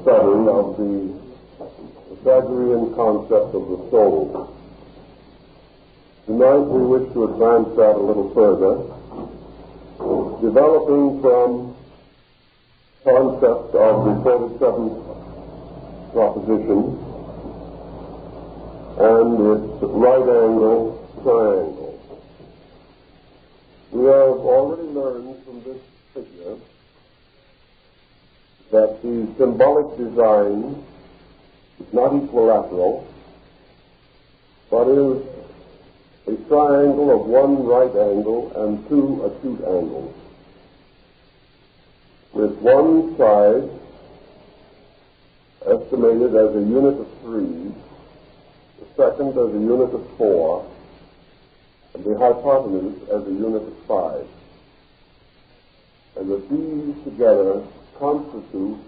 study of the Pythagorean concept of the soul. Tonight we wish to advance that a little further, developing from concept of the 47th proposition and its right angle triangle. We have already learned from this figure that the symbolic design is not equilateral, but is a triangle of one right angle and two acute angles, with one side estimated as a unit of 3, the second as a unit of 4, and the hypotenuse as a unit of 5. And that these together constitute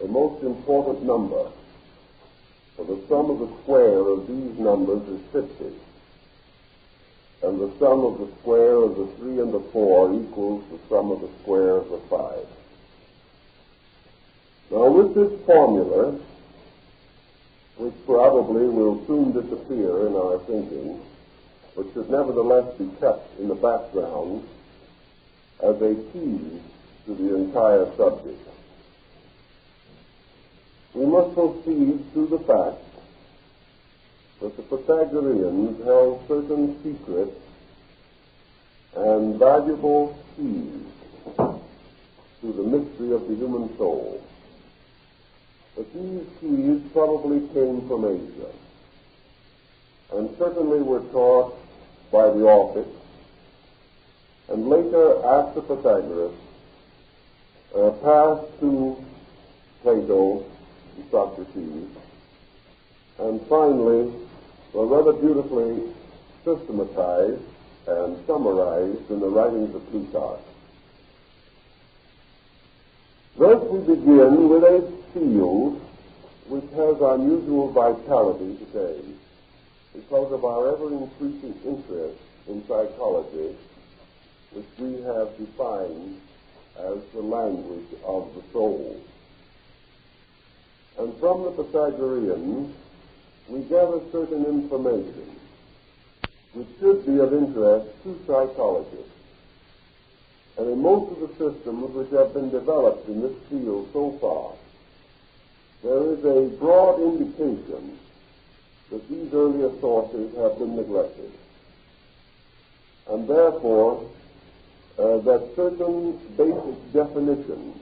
a most important number, for the sum of the square of these numbers is 50, and the sum of the square of the 3 and the 4 equals the sum of the square of the 5. Now, with this formula, which probably will soon disappear in our thinking, but should nevertheless be kept in the background as a key to the entire subject, we must proceed to the fact that the Pythagoreans held certain secret and valuable keys to the mystery of the human soul. But these keys probably came from Asia, and certainly were taught by the Orphics, and later, after Pythagoras, passed to Plato and Socrates, and finally were rather beautifully systematized and summarized in the writings of Plutarch. Thus we begin with a field which has unusual vitality today because of our ever-increasing interest in psychology, which we have defined as the language of the soul. And from the Pythagoreans, we gather certain information which should be of interest to psychologists. And in most of the systems which have been developed in this field so far, there is a broad indication that these earlier sources have been neglected, and therefore that certain basic definitions,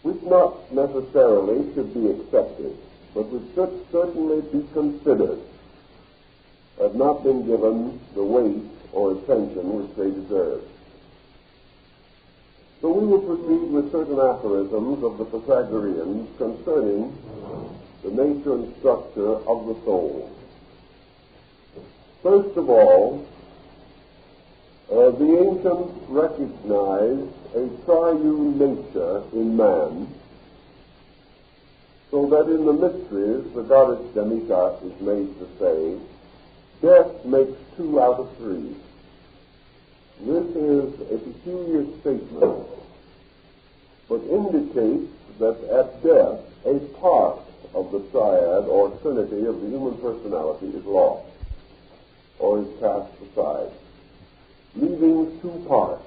which not necessarily should be accepted, but which should certainly be considered, have not been given the weight or attention which they deserve. So we will proceed with certain aphorisms of the Pythagoreans concerning the nature and structure of the soul. First of all, the ancients recognized a triune nature in man, so that in the mysteries the goddess Demeter is made to say, death makes 2 out of 3. This is a peculiar statement, but indicates that at death a part of the triad or trinity of the human personality is lost, or is cast aside, leaving 2 parts.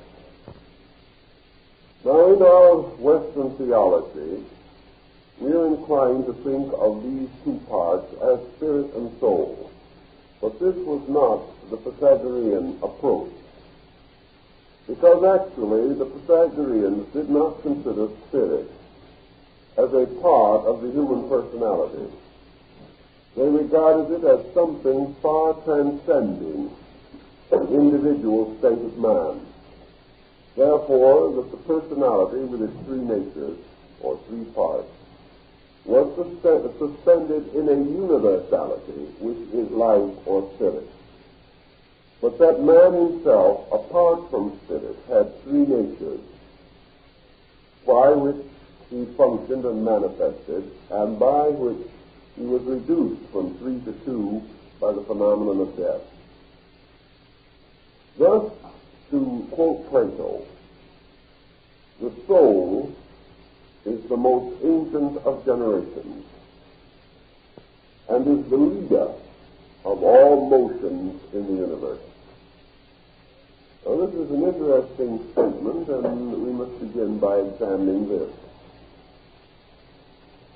Now, in our Western theology, we are inclined to think of these 2 parts as spirit and soul, but this was not the Pythagorean approach, because actually the Pythagoreans did not consider spirit as a part of the human personality. They regarded it as something far transcending the individual state of man. Therefore, that the personality with its 3 natures, or 3 parts, was suspended in a universality, which is life or spirit. But that man himself, apart from spirit, had 3 natures, by which he functioned and manifested, and by which he was reduced from 3 to 2 by the phenomenon of death. Thus, to quote Plato, the soul is the most ancient of generations and is the leader of all motions in the universe. Now, this is an interesting statement, and we must begin by examining this.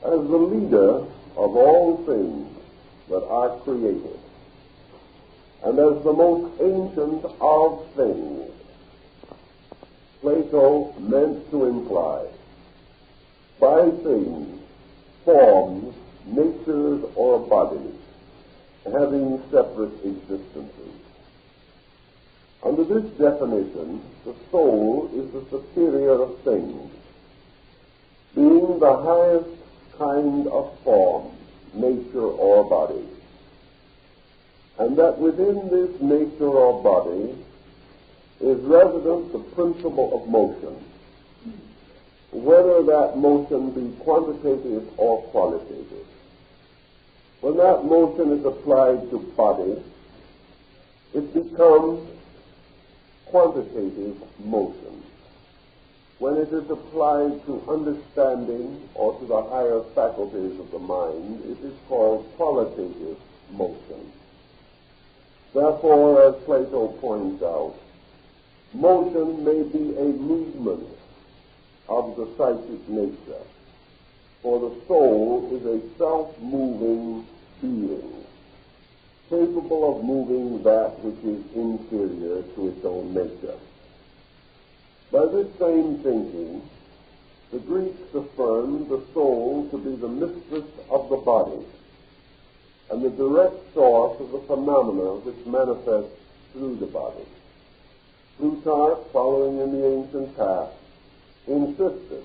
As the leader of all things that are created, and as the most ancient of things, Plato meant to imply by things, forms, natures, or bodies having separate existences. Under this definition, the soul is the superior of things, being the highest kind of form, nature, or body, and that within this nature or body is resident the principle of motion, whether that motion be quantitative or qualitative. When that motion is applied to body, it becomes quantitative motion. When it is applied to understanding or to the higher faculties of the mind, it is called qualitative motion. Therefore, as Plato points out, motion may be a movement of the psychic nature, for the soul is a self-moving being, capable of moving that which is inferior to its own nature. By this same thinking, the Greeks affirmed the soul to be the mistress of the body and the direct source of the phenomena which manifest through the body. Plutarch, following in the ancient path, insisted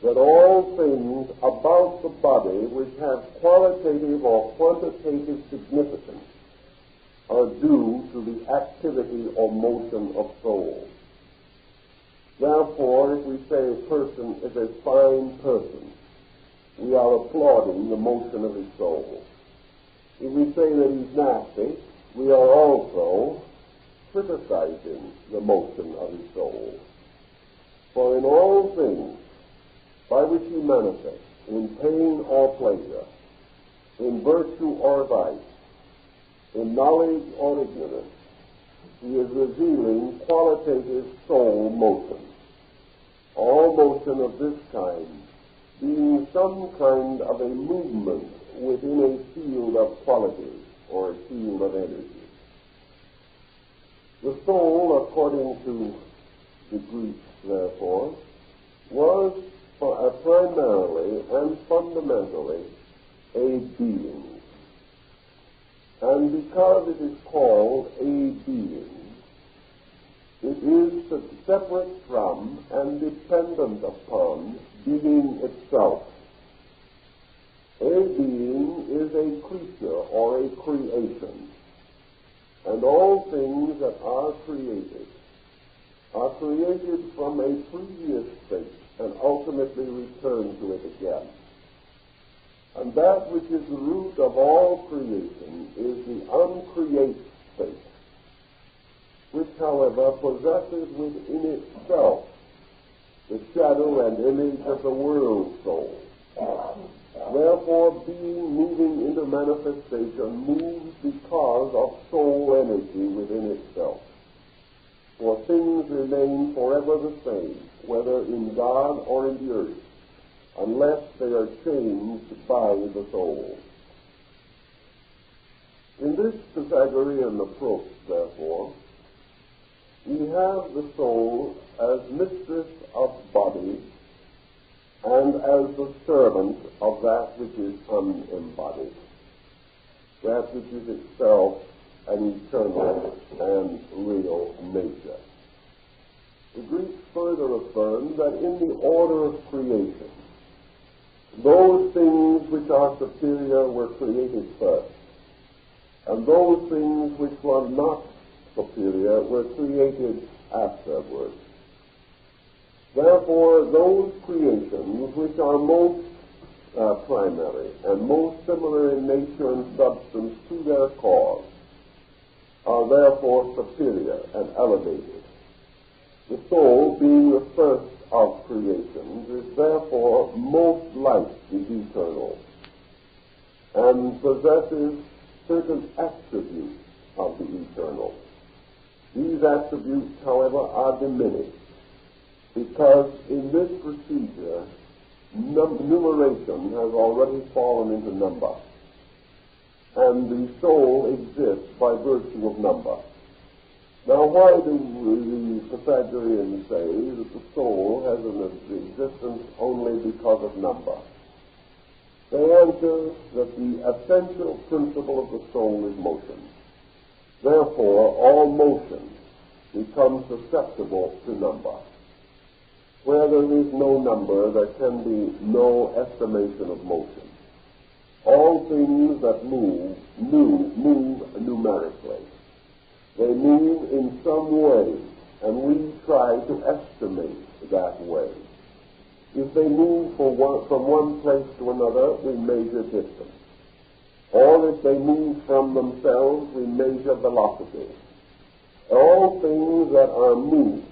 that all things about the body which have qualitative or quantitative significance are due to the activity or motion of soul. Therefore, if we say a person is a fine person, we are applauding the motion of his soul. If we say that he's nasty, we are also criticizing the motion of his soul. For in all things by which he manifests, in pain or pleasure, in virtue or vice, in knowledge or ignorance, he is revealing qualitative soul motion. All motion of this kind being some kind of a movement within a field of quality or a field of energy. The soul, according to the Greeks, therefore, was primarily and fundamentally a being. And because it is called a being, it is separate from and dependent upon being itself. A being is a creature or a creation, and all things that are created from a previous state and ultimately return to it again. And that which is the root of all creation is the uncreate state, which, however, possesses within itself the shadow and image of the world soul. Therefore, being moving into manifestation moves because of soul energy within itself. For things remain forever the same, whether in God or in the earth, unless they are changed by the soul. In this Pythagorean approach, therefore, we have the soul as mistress of body and as the servant of that which is unembodied, that which is itself an eternal and real nature. The Greeks further affirm that in the order of creation, those things which are superior were created first, and those things which were not superior were created afterwards. Therefore, those creations which are most primary and most similar in nature and substance to their cause are therefore superior and elevated. The soul, being the first of creations, is therefore eternal and possesses certain attributes of the eternal. These attributes, however, are diminished because in this procedure, numeration has already fallen into number, and the soul exists by virtue of number. Now, why do the Pythagoreans say that the soul has an existence only because of number? They answer that the essential principle of the soul is motion. Therefore, all motion becomes susceptible to number. Where there is no number, there can be no estimation of motion. All things that move numerically. They move in some way, and we try to estimate that way. If they move from one place to another, we measure distance. Or if they move from themselves, we measure velocity. All things that are moved,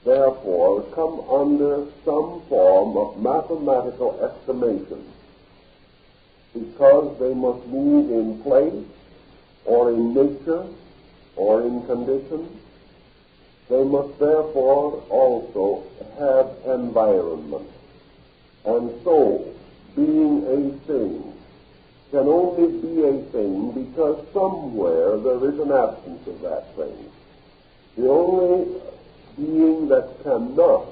therefore, come under some form of mathematical estimation, because they must move in place, or in nature, or in condition. They must therefore also have environment. And so, being a thing can only be a thing because somewhere there is an absence of that thing. The only being that cannot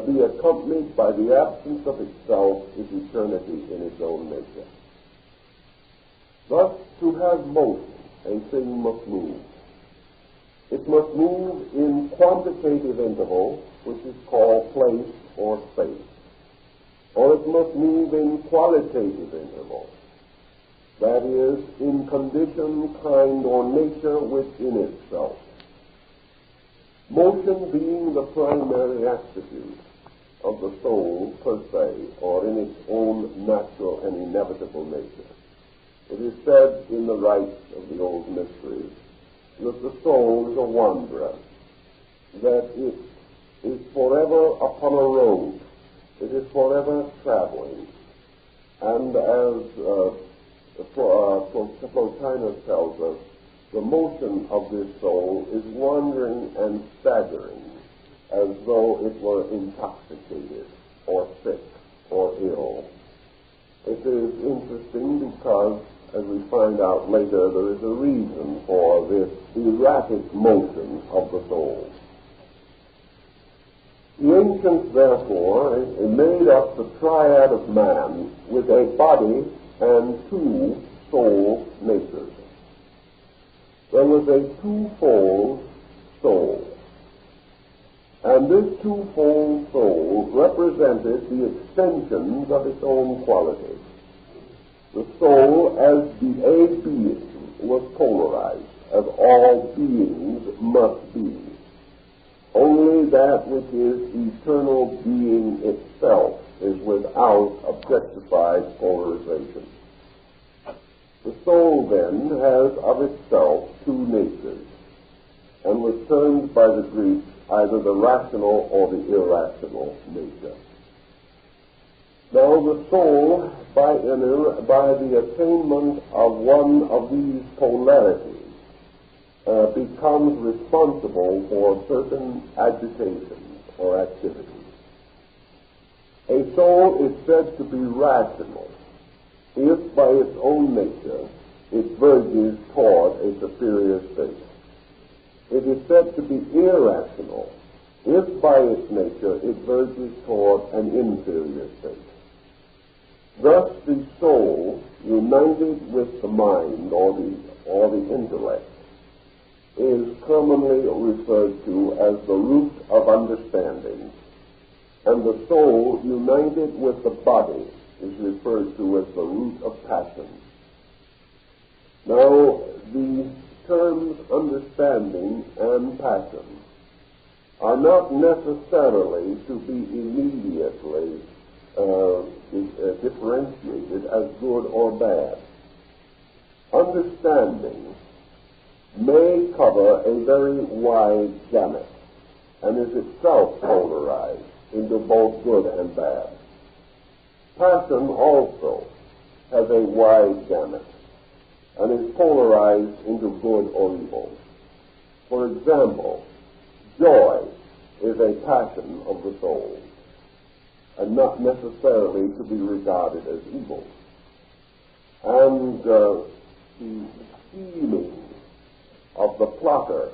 be accompanied by the absence of itself is eternity in its own nature. Thus, to have motion, a thing must move. It must move in quantitative interval, which is called place or space. Or it must move in qualitative interval, that is, in condition, kind, or nature within itself. Motion being the primary attribute of the soul per se, or in its own natural and inevitable nature. It is said in the rites of the old mysteries that the soul is a wanderer, that it is forever upon a road, it is forever traveling, and as Plotinus tells us, the motion of this soul is wandering and staggering as though it were intoxicated or sick or ill. It is interesting because, as we find out later, there is a reason for this erratic motion of the soul. The ancients, therefore, made up the triad of man with a body and two soul natures. There was a twofold soul, and this twofold soul represented the extensions of its own qualities. The soul, as the a being, was polarized, as all beings must be. Only that which is eternal being itself is without objectified polarization. The soul, then, has of itself two natures, and was termed by the Greeks either the rational or the irrational nature. Now, the soul, by the attainment of one of these polarities, becomes responsible for certain agitations or activities. A soul is said to be rational if by its own nature it verges toward a superior state. It is said to be irrational if by its nature it verges toward an inferior state. Thus the soul, united with the mind or the intellect, is commonly referred to as the root of understanding, and the soul, united with the body, is referred to as the root of passion. Now, the terms understanding and passion are not necessarily to be immediately differentiated as good or bad. Understanding may cover a very wide gamut and is itself polarized into both good and bad. Passion also has a wide gamut and is polarized into good or evil. For example, joy is a passion of the soul, and not necessarily to be regarded as evil. And the scheming of the plotter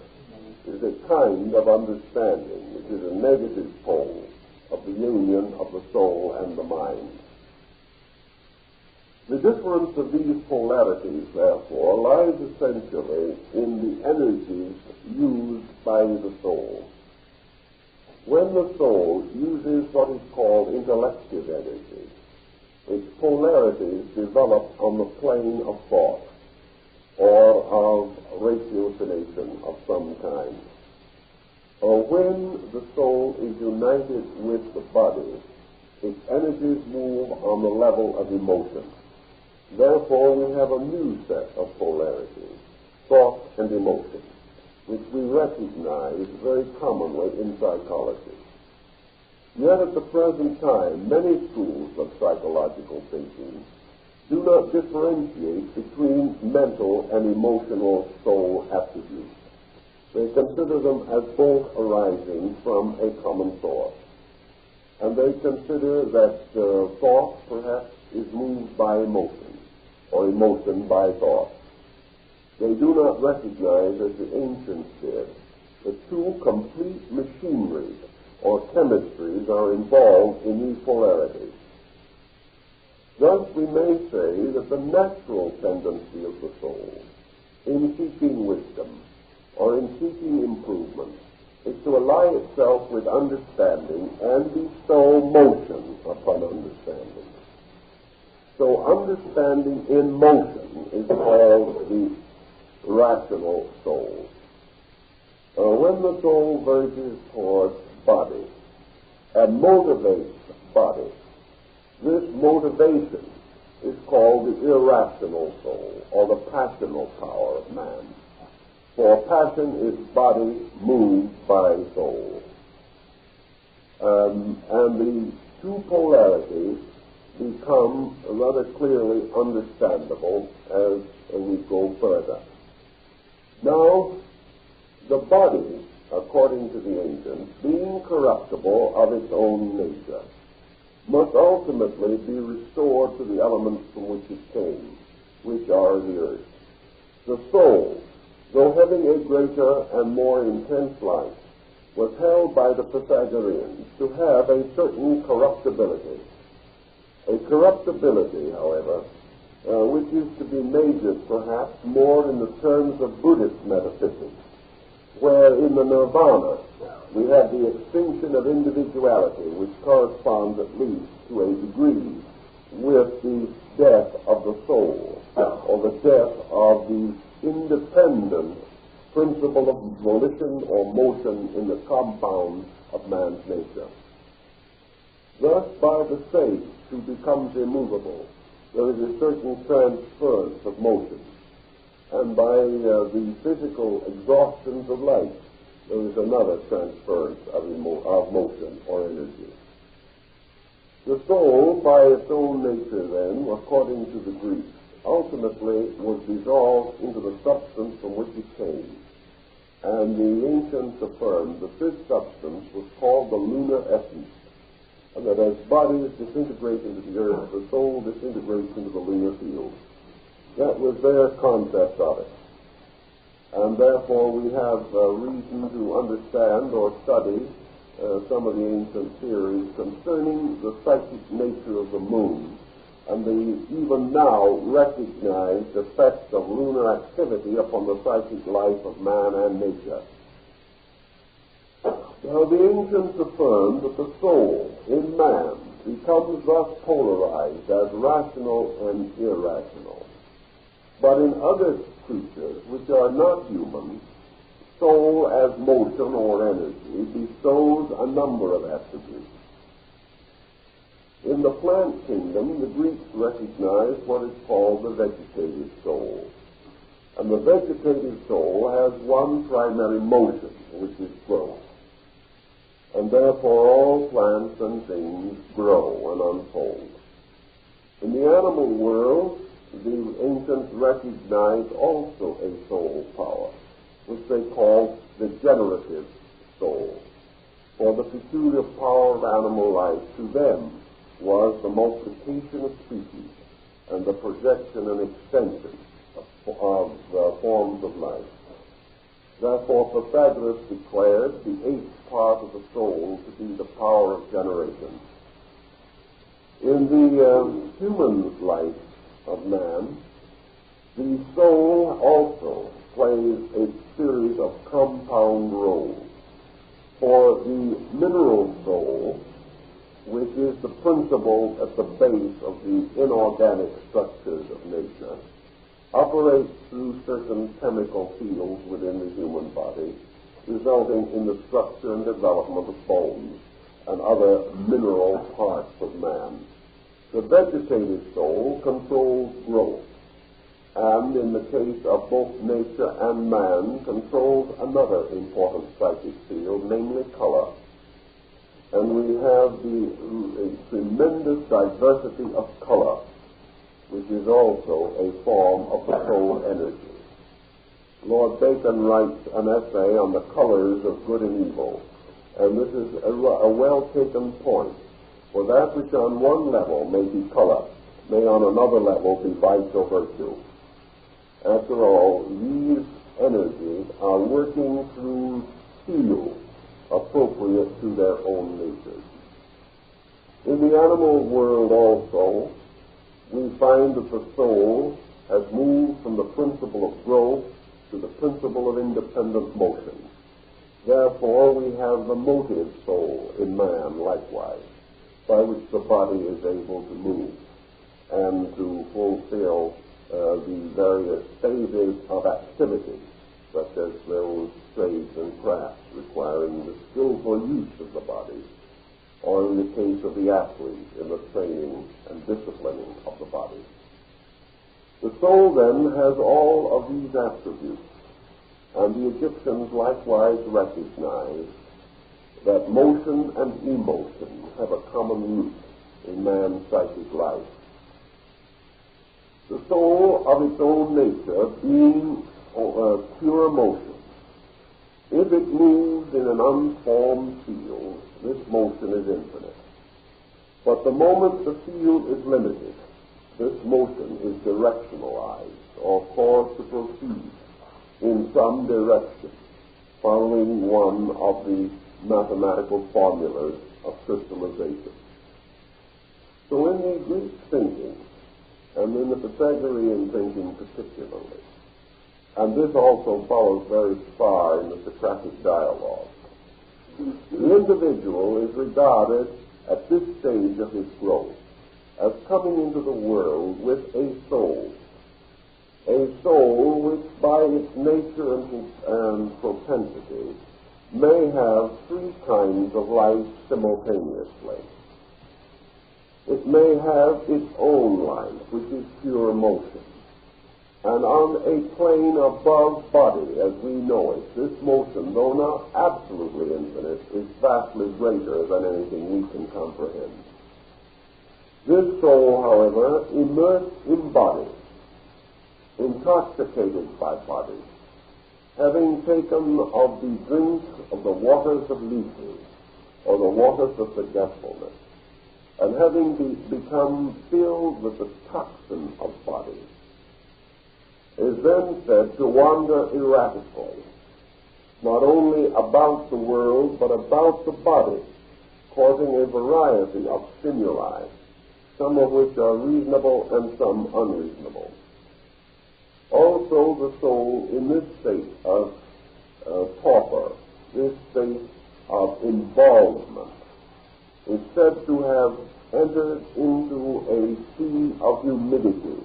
is a kind of understanding, which is a negative pole of the union of the soul and the mind. The difference of these polarities, therefore, lies essentially in the energies used by the soul. When the soul uses what is called intellective energy, its polarities develop on the plane of thought or of ratiocination of some kind. Or when the soul is united with the body, its energies move on the level of emotion. Therefore, we have a new set of polarities, thought and emotion, which we recognize very commonly in psychology. Yet at the present time, many schools of psychological thinking do not differentiate between mental and emotional soul attributes. They consider them as both arising from a common source. And they consider that thought perhaps is moved by emotion, or emotion by thought. They do not recognize, as the ancients did, that two complete machineries or chemistries are involved in these polarities. Thus we may say that the natural tendency of the soul in seeking wisdom or in seeking improvement is to ally itself with understanding and bestow motion upon understanding. So understanding in motion is called the rational soul. When the soul verges towards body and motivates body, this motivation is called the irrational soul, or the passional power of man. For passion is body moved by soul. And the two polarities become rather clearly understandable as we go further. Now, the body, according to the ancients, being corruptible of its own nature, must ultimately be restored to the elements from which it came, which are the earth. The soul, though having a greater and more intense life, was held by the Pythagoreans to have a certain corruptibility. A corruptibility, however, which is to be measured perhaps more in the terms of Buddhist metaphysics, where in the nirvana we have the extinction of individuality, which corresponds at least to a degree with the death of the soul, or the death of the independent principle of volition or motion in the compound of man's nature. Thus, by the sage who becomes immovable, there is a certain transference of motion, and by the physical exhaustions of life, there is another transference of motion or energy. The soul, by its own nature then, according to the Greeks, ultimately was dissolved into the substance from which it came. And the ancients affirmed that this substance was called the lunar essence, and that as bodies disintegrate into the earth, the soul disintegrates into the lunar field. That was their concept of it. And therefore we have reason to understand or study some of the ancient theories concerning the psychic nature of the moon, and the even now recognized effects of lunar activity upon the psychic life of man and nature. Now the ancients affirmed that the soul in man becomes thus polarized as rational and irrational. But in other creatures which are not human, soul as motion or energy bestows a number of attributes. In the plant kingdom, the Greeks recognized what is called the vegetative soul. And the vegetative soul has one primary motion, which is growth. And therefore all plants and things grow and unfold. In the animal world, the ancients recognized also a soul power, which they called the generative soul. For the peculiar power of animal life to them was the multiplication of species and the projection and extension of forms of life. Therefore, Pythagoras declared the eighth part of the soul to be the power of generation. In the human life of man, the soul also plays a series of compound roles. For the mineral soul, which is the principle at the base of the inorganic structures of nature, operates through certain chemical fields within the human body, resulting in the structure and development of bones and other mineral parts of man. The vegetative soul controls growth, and in the case of both nature and man, controls another important psychic field, namely color. And we have a tremendous diversity of color, which is also a form of the soul energy. Lord Bacon writes an essay on the colors of good and evil, and this is a well-taken point, for that which on one level may be color, may on another level be vice or virtue. After all, these energies are working through fields appropriate to their own natures. In the animal world also, we find that the soul has moved from the principle of growth to the principle of independent motion. Therefore, we have the motive soul in man likewise, by which the body is able to move and to fulfill the various phases of activity, such as those trades and crafts requiring the skillful use of the body, or in the case of the athlete, in the training and disciplining of the body. The soul then has all of these attributes, and the Egyptians likewise recognized that motion and emotion have a common root in man's psychic life. The soul of its own nature being pure motion, if it moves in an unformed field, this motion is infinite. But the moment the field is limited, this motion is directionalized or caused to proceed in some direction, following one of the mathematical formulas of crystallization. So in the Greek thinking, and in the Pythagorean thinking particularly, and this also follows very far in the Socratic dialogue, the individual is regarded at this stage of his growth as coming into the world with a soul which by its nature and propensity may have three kinds of life simultaneously. It may have its own life, which is pure motion. And on a plane above body, as we know it, this motion, though not absolutely infinite, is vastly greater than anything we can comprehend. This soul, however, immersed in body, intoxicated by body, having taken of the drink of the waters of Lethe, or the waters of forgetfulness, and having become filled with the toxin of body, is then said to wander erratically, not only about the world, but about the body, causing a variety of stimuli, some of which are reasonable and some unreasonable. Also, the soul in this state of torpor, this state of involvement, is said to have entered into a sea of humidity,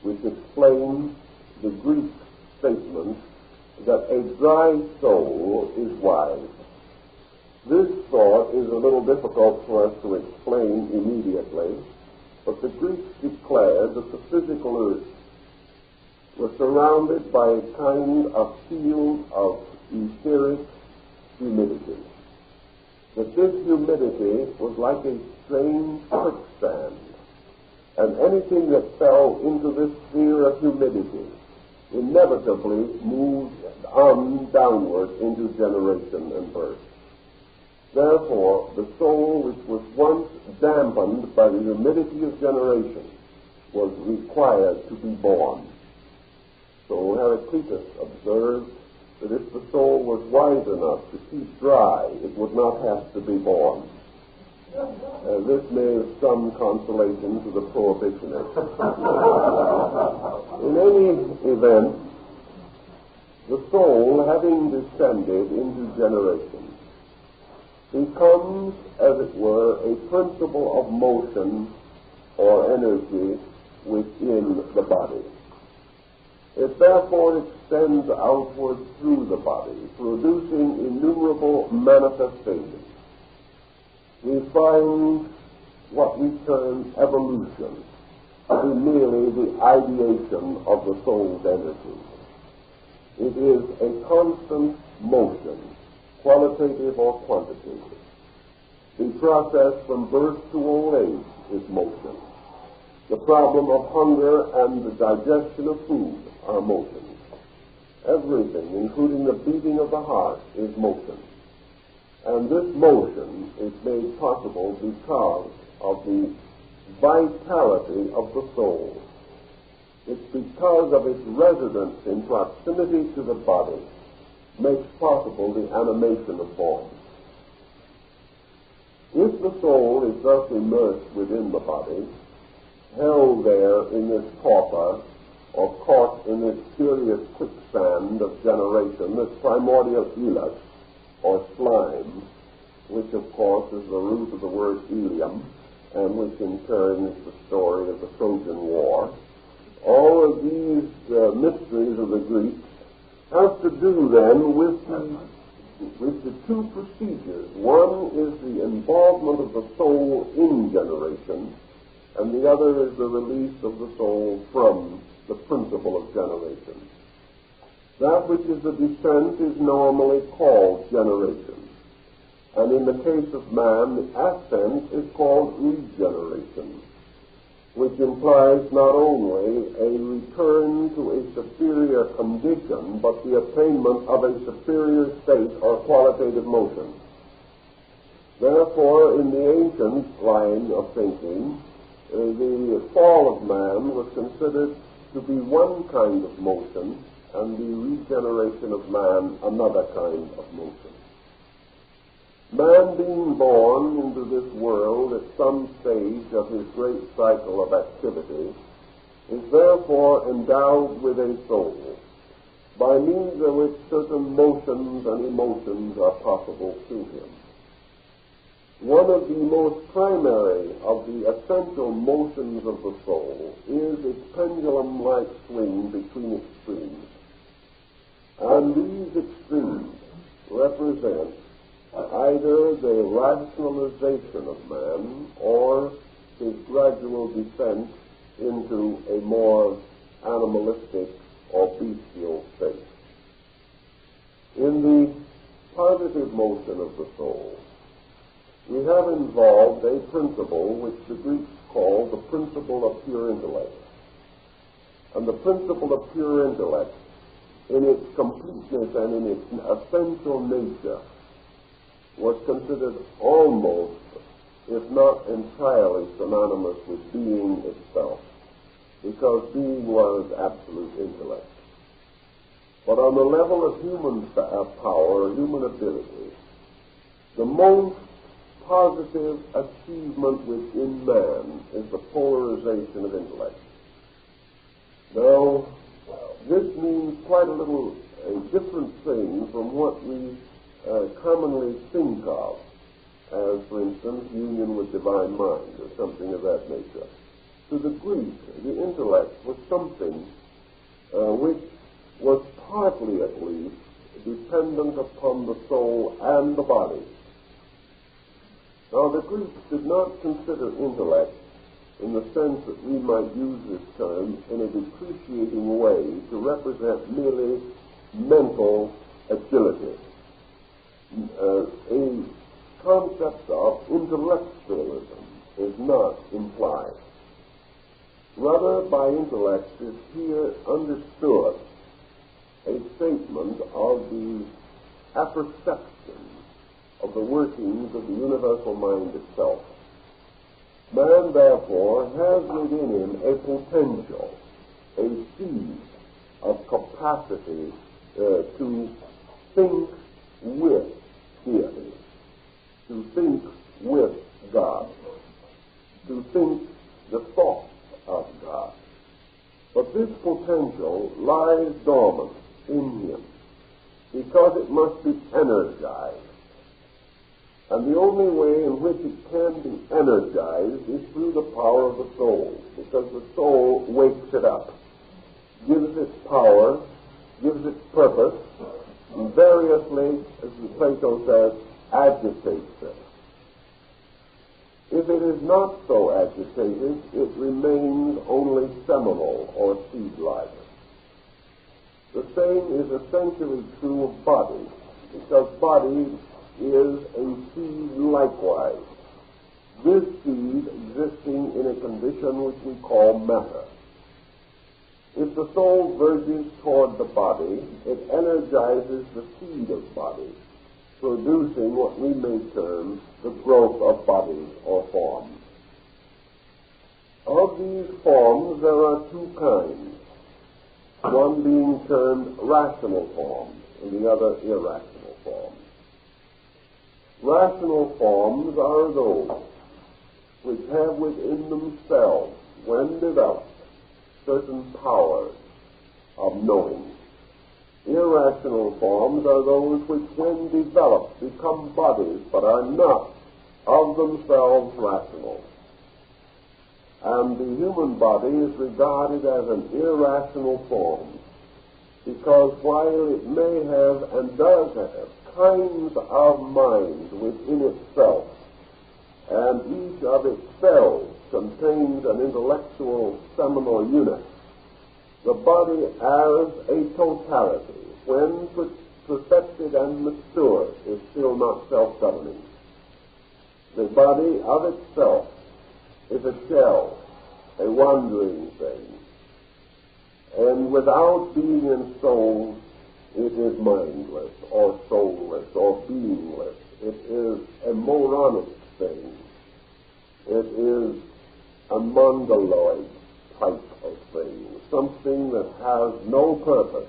which explains the Greek statement that a dry soul is wise. This thought is a little difficult for us to explain immediately, but the Greeks declared that the physical earth was surrounded by a kind of field of etheric humidity. That this humidity was like a strange quicksand, and anything that fell into this sphere of humidity inevitably moved on downward into generation and birth. Therefore, the soul which was once dampened by the humidity of generation was required to be born. So Heraclitus observed that if the soul was wise enough to keep dry, it would not have to be born. This may have some consolation to the prohibitionists. In any event, the soul, having descended into generation, becomes, as it were, a principle of motion or energy within the body. It therefore extends outward through the body, producing innumerable manifestations. We find what we term evolution to be merely the ideation of the soul's energy. It is a constant motion, qualitative or quantitative. The process from birth to old age is motion. The problem of hunger and the digestion of food are motions. Everything, including the beating of the heart, is motion. And this motion is made possible because of the vitality of the soul. It's because of its residence in proximity to the body makes possible the animation of form. If the soul is thus immersed within the body, held there in this torpor, or caught in this curious quicksand of generation, this primordial ilus, or slime, which of course is the root of the word ilium, and which in turn is the story of the Trojan War. All of these mysteries of the Greeks have to do then with the two procedures. One is the involvement of the soul in generation, and the other is the release of the soul from the principle of generation. That which is the descent is normally called generation. And in the case of man, the ascent is called regeneration, which implies not only a return to a superior condition, but the attainment of a superior state or qualitative motion. Therefore, in the ancient line of thinking, the fall of man was considered to be one kind of motion, and the regeneration of man another kind of motion. Man being born into this world at some stage of his great cycle of activity is therefore endowed with a soul, by means of which certain motions and emotions are possible to him. One of the most primary of the essential motions of the soul is its pendulum-like swing between extremes. And these extremes represent either the rationalization of man or his gradual descent into a more animalistic or bestial state. In the positive motion of the soul, we have involved a principle which the Greeks call the principle of pure intellect. And the principle of pure intellect, in its completeness and in its essential nature, was considered almost, if not entirely, synonymous with being itself, because being was absolute intellect. But on the level of human power or human ability, the most positive achievement within man is the polarization of intellect. Now, this means quite a little different thing from what we commonly think of as, for instance, union with divine mind or something of that nature. To the Greek, the intellect was something which was partly, at least, dependent upon the soul and the body. Now, the Greeks did not consider intellect in the sense that we might use this term in a depreciating way to represent merely mental agility. A concept of intellectualism is not implied. Rather, by intellect is here understood a statement of the apperception of the workings of the universal mind itself. Man, therefore, has within him a potential, a seed of capacity to think with deity, to think with God, to think the thoughts of God. But this potential lies dormant in him because it must be energized. And the only way in which it can be energized is through the power of the soul, because the soul wakes it up, gives it power, gives it purpose, and variously, as Plato says, agitates it. If it is not so agitated, it remains only seminal or seed-like. The same is essentially true of body, because body is a seed likewise, this seed existing in a condition which we call matter. If the soul verges toward the body, it energizes the seed of body, producing what we may term the growth of bodies or forms. Of these forms there are two kinds, one being termed rational forms and the other irrational forms. Rational forms are those which have within themselves, when developed, certain powers of knowing. Irrational forms are those which, when developed, become bodies, but are not of themselves rational. And the human body is regarded as an irrational form, because while it may have and does have kinds of mind within itself, and each of its cells contains an intellectual seminal unit, the body as a totality, when perfected and matured, is still not self-governing. The body of itself is a shell, a wandering thing, and without being ensouled, it is mindless or soulless or beingless. It is a moronic thing. It is a mongoloid type of thing, something that has no purpose.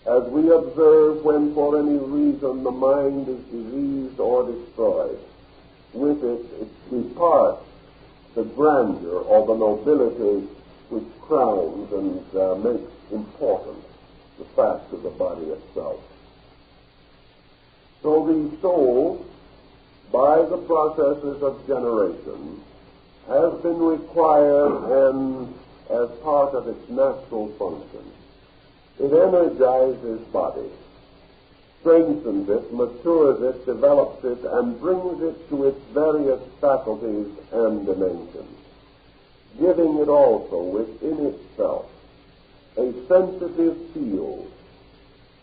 As we observe when for any reason the mind is diseased or destroyed, with it departs the grandeur or the nobility which crowns and makes important the fact of the body itself. So the soul, by the processes of generation, has been required and as part of its natural function. It energizes body, strengthens it, matures it, develops it, and brings it to its various faculties and dimensions, giving it also within itself a sensitive field,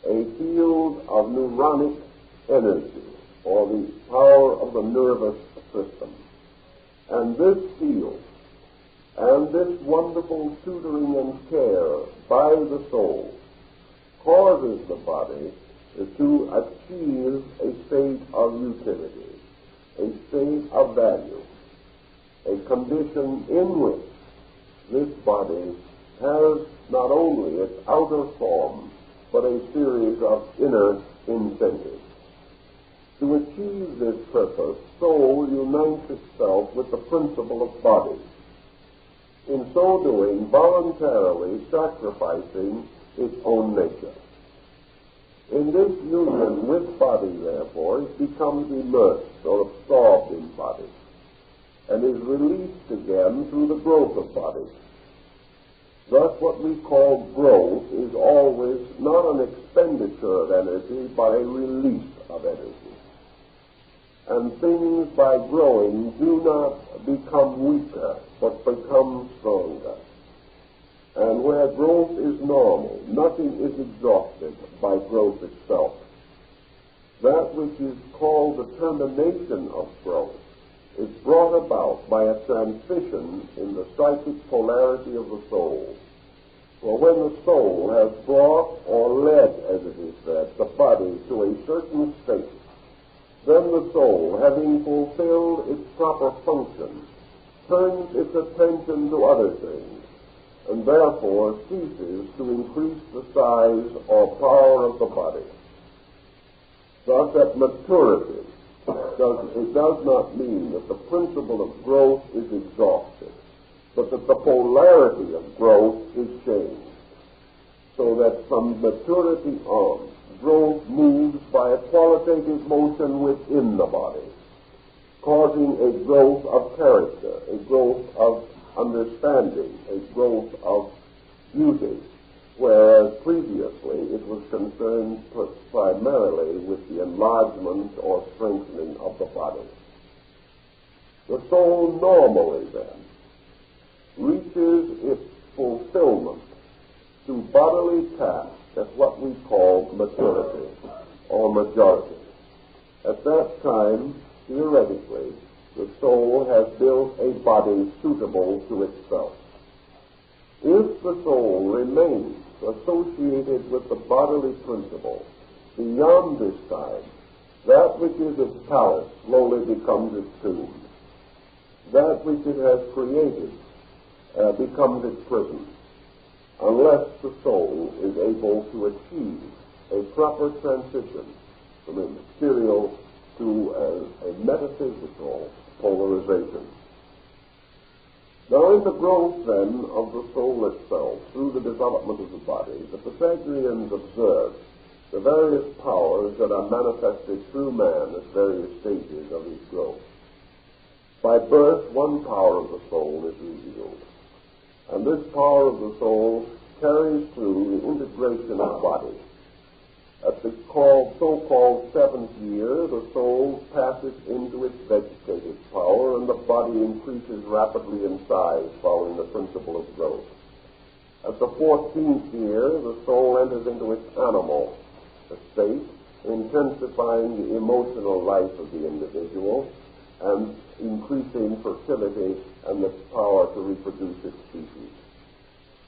a field of neuronic energy, or the power of the nervous system. And this field and this wonderful tutoring and care by the soul causes the body to achieve a state of utility, a state of value, a condition in which this body has not only its outer form, but a series of inner incentives. To achieve this purpose, soul unites itself with the principle of body, in so doing voluntarily sacrificing its own nature. In this union with body, therefore, it becomes immersed or absorbed in body, and is released again through the growth of body. Thus, what we call growth is always not an expenditure of energy, but a release of energy. And things, by growing, do not become weaker, but become stronger. And where growth is normal, nothing is exhausted by growth itself. That which is called the termination of growth is brought about by a transition in the psychic polarity of the soul. For when the soul has brought or led, as it is said, the body to a certain state, then the soul, having fulfilled its proper function, turns its attention to other things, and therefore ceases to increase the size or power of the body. Thus, at maturity, it does not mean that the principle of growth is exhausted, but that the polarity of growth is changed, so that from maturity on, growth moves by a qualitative motion within the body, causing a growth of character, a growth of understanding, a growth of beauty, whereas previously it was concerned primarily with the enlargement or strengthening of the body. The soul normally, then, reaches its fulfillment through bodily tasks at what we call maturity or majority. At that time, theoretically, the soul has built a body suitable to itself. If the soul remains associated with the bodily principle beyond this time, that which is its palace slowly becomes its tomb. That which it has created becomes its prison, unless the soul is able to achieve a proper transition from a material to a metaphysical polarization. Now, in the growth, then, of the soul itself, through the development of the body, the Pythagoreans observed the various powers that are manifested through man at various stages of his growth. By birth, one power of the soul is revealed, and this power of the soul carries through the integration of body. At the so-called seventh year, the soul passes into its vegetative power, and the body increases rapidly in size following the principle of growth. At the 14th year, the soul enters into its animal state, intensifying the emotional life of the individual and increasing fertility and the power to reproduce its species.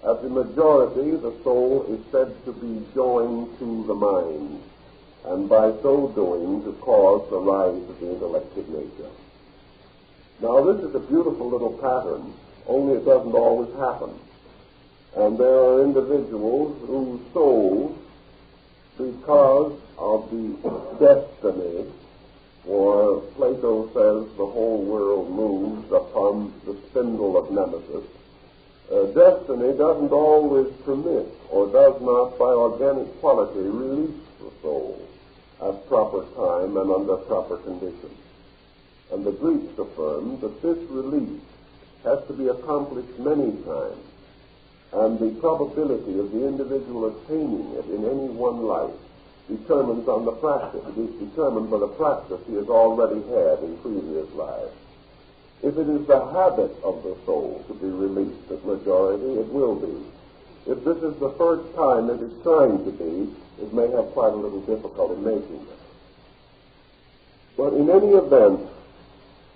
At the majority, the soul is said to be joined to the mind, and by so doing to cause the rise of the intellective nature. Now, this is a beautiful little pattern, only it doesn't always happen. And there are individuals whose souls, because of the destiny, for Plato says the whole world moves upon the spindle of Nemesis, destiny doesn't always permit, or does not by organic quality, release the soul at proper time and under proper conditions. And the Greeks affirm that this release has to be accomplished many times, and the probability of the individual attaining it in any one life determines on the practice. It is determined by the practice he has already had in previous lives. If it is the habit of the soul to be released at majority, it will be. If this is the first time it is trying to be, it may have quite a little difficulty making it. But in any event,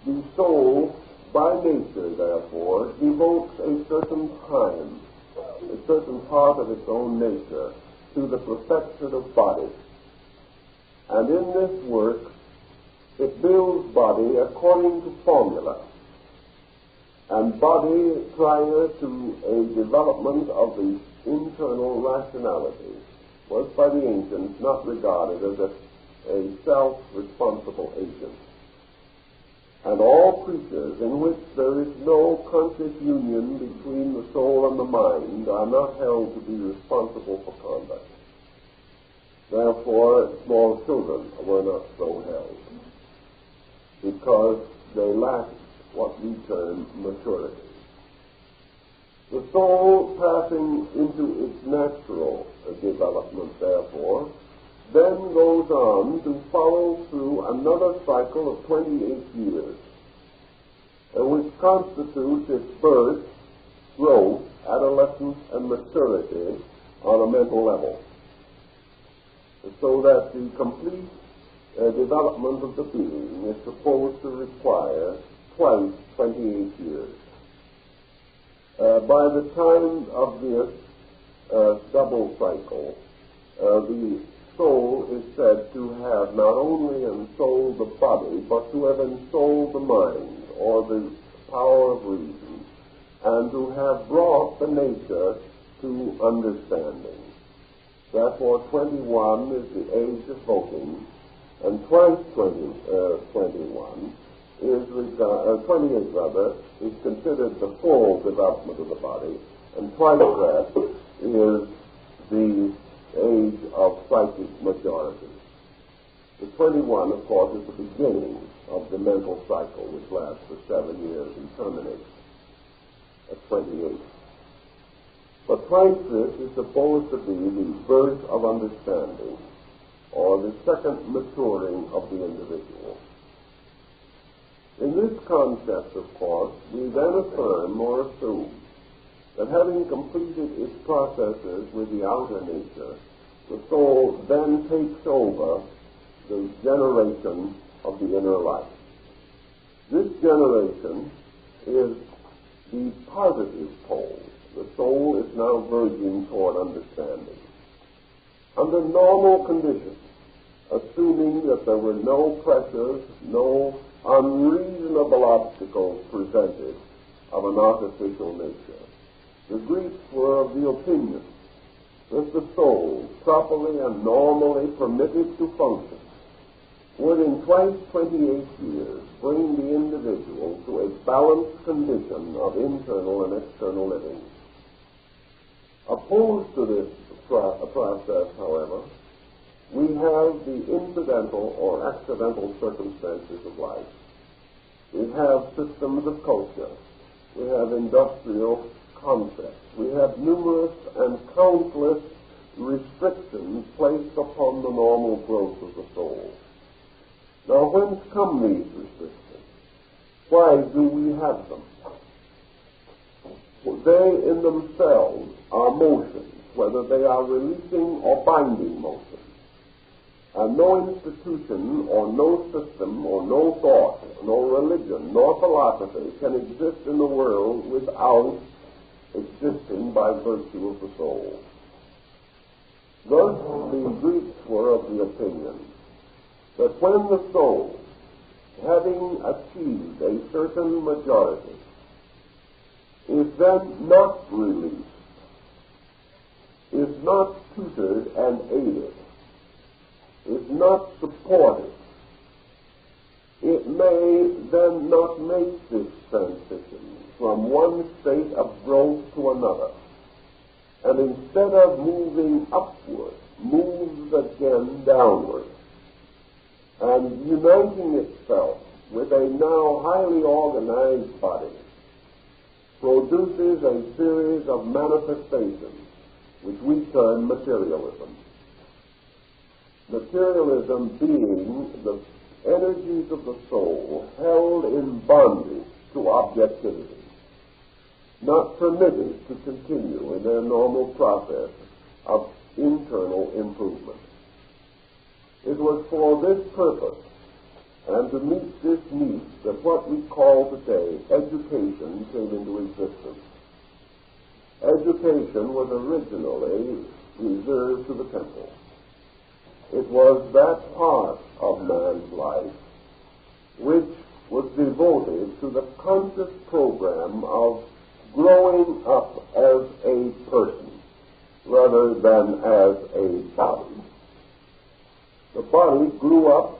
the soul, by nature, therefore, devotes a certain time, a certain part of its own nature, to the perfection of body. And in this work, it builds body according to formula. And body, prior to a development of the internal rationality, was by the ancients not regarded as a self-responsible agent. And all creatures in which there is no conscious union between the soul and the mind are not held to be responsible for conduct. Therefore, small children were not so held, because they lacked what we term maturity. The soul, passing into its natural development, therefore, then goes on to follow through another cycle of 28 years, which constitutes its birth, growth, adolescence, and maturity on a mental level, so that the complete development of the being is supposed to require twice 28 years. By the time of this double cycle, the soul is said to have not only ensouled the body, but to have ensouled the mind, or the power of reason, and to have brought the nature to understanding. Therefore, 21 is the age of voting, and twice 21 is 28 rather, is considered the full development of the body, and twice that is the age of psychic majority. The 21, of course, is the beginning of the mental cycle, which lasts for 7 years and terminates at 28. But twice this is supposed to be the birth of understanding, or the second maturing of the individual. In this concept, of course, we then affirm or assume that having completed its processes with the outer nature, the soul then takes over the generation of the inner life. This generation is the positive pole. The soul is now verging toward understanding. Under normal conditions, assuming that there were no pressures, no unreasonable obstacles presented of an artificial nature, the Greeks were of the opinion that the soul, properly and normally permitted to function, would in twice 28 years bring the individual to a balanced condition of internal and external living. Opposed to this process, however, we have the incidental or accidental circumstances of life. We have systems of culture. We have industrial concepts. We have numerous and countless restrictions placed upon the normal growth of the soul. Now, whence come these restrictions? Why do we have them? They in themselves are motions, whether they are releasing or binding motions. And no institution or no system or no thought, no religion, nor philosophy can exist in the world without existing by virtue of the soul. Thus, the Greeks were of the opinion that when the soul, having achieved a certain majority, is then not released, is not tutored and aided, is not supported, it may then not make this transition from one state of growth to another, and instead of moving upward, moves again downward, and uniting itself with a now highly organized body, produces a series of manifestations which we term materialism. Materialism being the energies of the soul held in bondage to objectivity, not permitted to continue in their normal process of internal improvement. It was for this purpose and to meet this need that what we call today education came into existence. Education was originally reserved to the temple. It was that part of man's life which was devoted to the conscious program of growing up as a person rather than as a body. The body grew up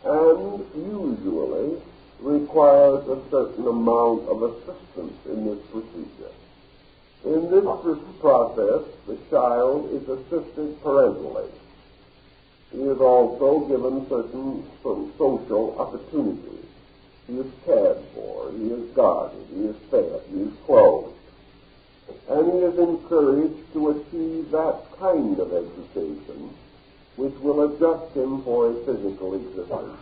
and usually requires a certain amount of assistance in this procedure. In this process, the child is assisted parentally. He is also given certain social opportunities. He is cared for, he is guarded, he is fed, he is clothed. And he is encouraged to achieve that kind of education which will adjust him for a physical existence.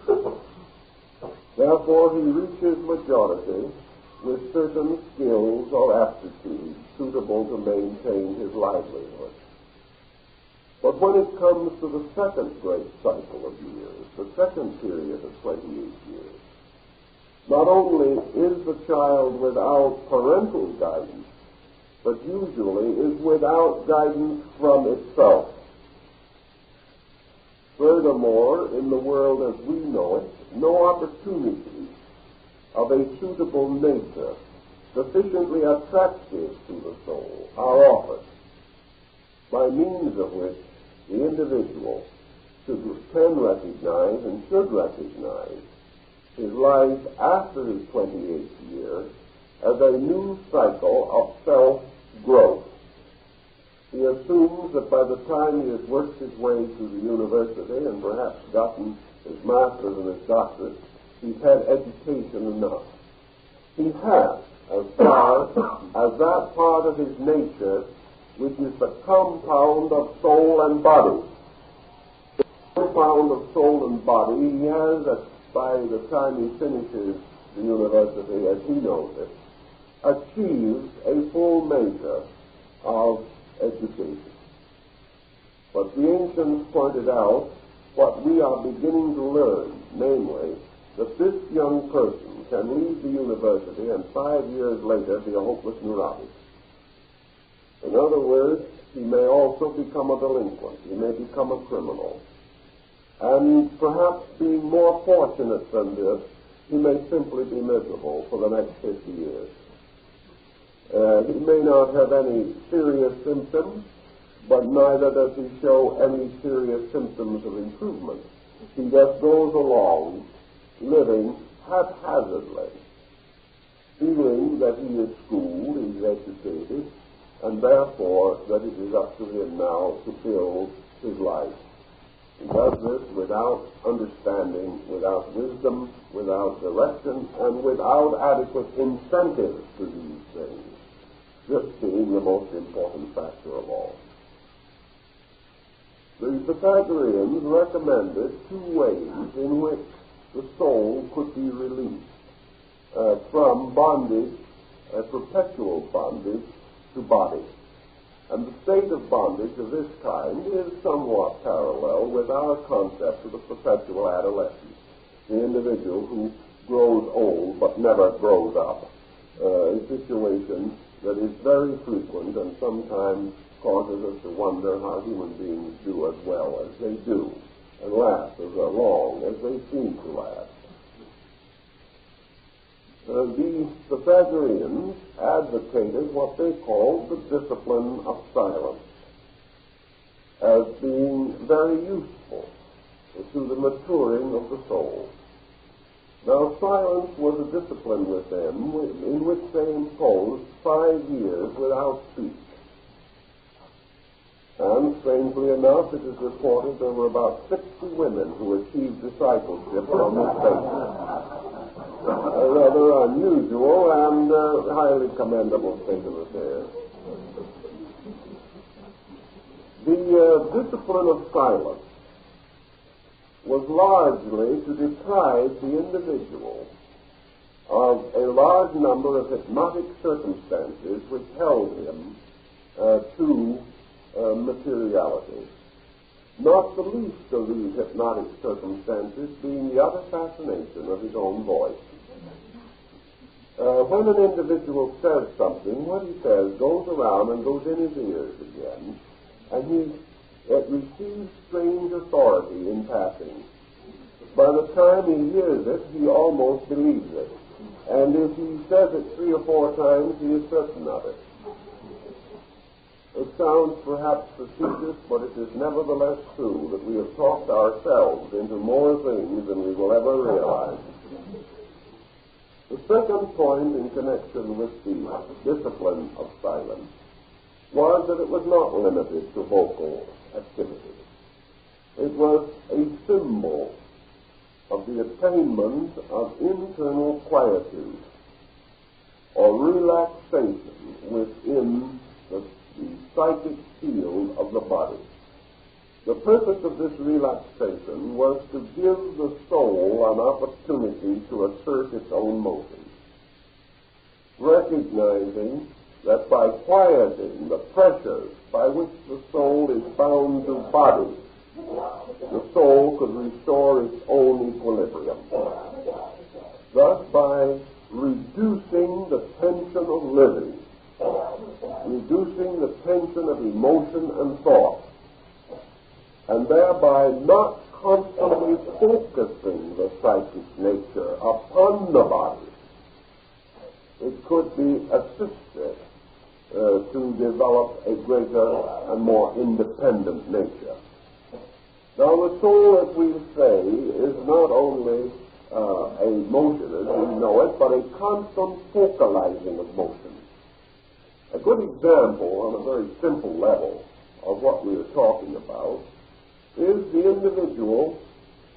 Therefore, he reaches majority with certain skills or aptitudes suitable to maintain his livelihood. But when it comes to the second great cycle of years, the second period of 28 years, Not only is the child without parental guidance, but usually is without guidance from itself. Furthermore, in the world as we know it, no opportunities of a suitable nature, sufficiently attractive to the soul, are offered, by means of which the individual can recognize and should recognize his life after his 28th year as a new cycle of self-growth. He assumes that by the time he has worked his way through the university and perhaps gotten his master's and his doctorate, he's had education enough. He has, as far as that part of his nature which is the compound of soul and body. The compound of soul and body, he has, by the time he finishes the university, as he knows it, achieved a full measure of education. But the ancients pointed out what we are beginning to learn, namely, that this young person can leave the university and 5 years later be a hopeless neurotic. In other words, he may also become a delinquent. He may become a criminal. And perhaps being more fortunate than this, he may simply be miserable for the next 50 years. He may not have any serious symptoms, but neither does he show any serious symptoms of improvement. He just goes along living haphazardly, feeling that he is schooled, he is educated, and therefore that it is up to him now to build his life. He does this without understanding, without wisdom, without direction, and without adequate incentives to these things, this being the most important factor of all. The Pythagoreans recommended two ways in which the soul could be released from bondage, perpetual bondage, to body. And the state of bondage of this kind is somewhat parallel with our concept of the perpetual adolescence, the individual who grows old but never grows up, a situation that is very frequent and sometimes causes us to wonder how human beings do as well as they do and last as long as they seem to last. The Pythagoreans advocated what they called the discipline of silence as being very useful to the maturing of the soul. Now, silence was a discipline with them in which they imposed 5 years without speech. And, strangely enough, it is reported there were about 60 women who achieved discipleship on this basis. A rather unusual and highly commendable state of affairs. The discipline of silence was largely to deprive the individual of a large number of hypnotic circumstances which held him to materiality. Not the least of these hypnotic circumstances being the utter fascination of his own voice. When an individual says something, what he says goes around and goes in his ears again, and it receives strange authority in passing. By the time he hears it, he almost believes it. And if he says it 3 or 4 times, he is certain of it. It sounds perhaps facetious, but it is nevertheless true that we have talked ourselves into more things than we will ever realize. The second point in connection with the discipline of silence was that it was not limited to vocal activity. It was a symbol of the attainment of internal quietude or relaxation within the psychic field of the body. The purpose of this relaxation was to give the soul an opportunity to assert its own motion, recognizing that by quieting the pressures by which the soul is bound to body, the soul could restore its own equilibrium. thus by reducing the tension of living, reducing the tension of emotion and thought, and thereby not constantly focusing the psychic nature upon the body, it could be assisted to develop a greater and more independent nature. Now, the soul, as we say, is not only a motion as we know it, but a constant focalizing of motion. A good example on a very simple level of what we are talking about is the individual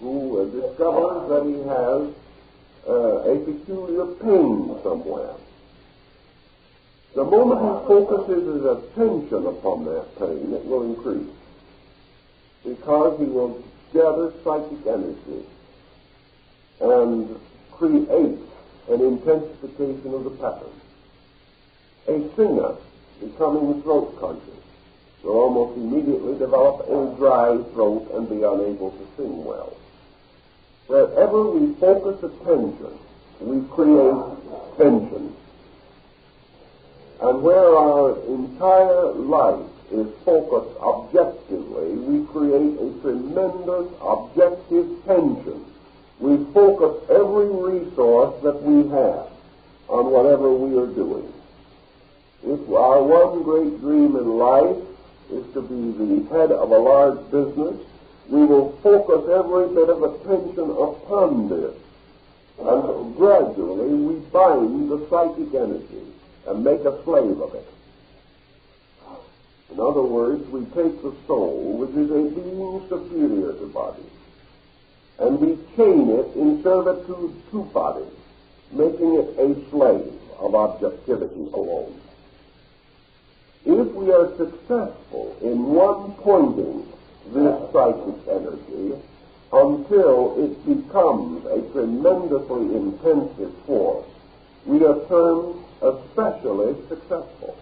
who discovers that he has a peculiar pain somewhere. The moment he focuses his attention upon that pain, it will increase, because he will gather psychic energy and create an intensification of the pattern. A singer becoming throat conscious will almost immediately develop a dry throat and be unable to sing well. Wherever we focus attention, we create tension. And where our entire life is focused objectively, we create a tremendous objective tension. We focus every resource that we have on whatever we are doing. If our one great dream in life is to be the head of a large business, we will focus every bit of attention upon this. And gradually we bind the psychic energy and make a slave of it. In other words, we take the soul, which is a being superior to body, and we chain it in servitude to body, making it a slave of objectivity alone. If we are successful in one-pointing this psychic energy until it becomes a tremendously intensive force, we are termed especially successful.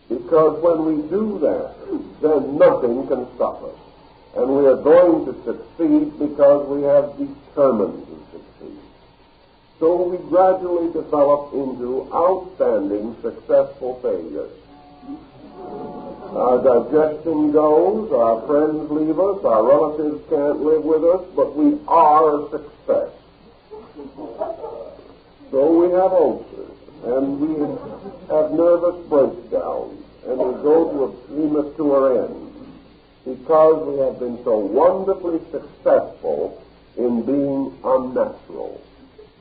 Because when we do that, then nothing can stop us. And we are going to succeed because we have determined to succeed. So we gradually develop into outstanding, successful failures. Our digestion goes, our friends leave us, our relatives can't live with us, but we are a success. So we have ulcers, and we have nervous breakdowns, and we go to a premature end because we have been so wonderfully successful in being unnatural,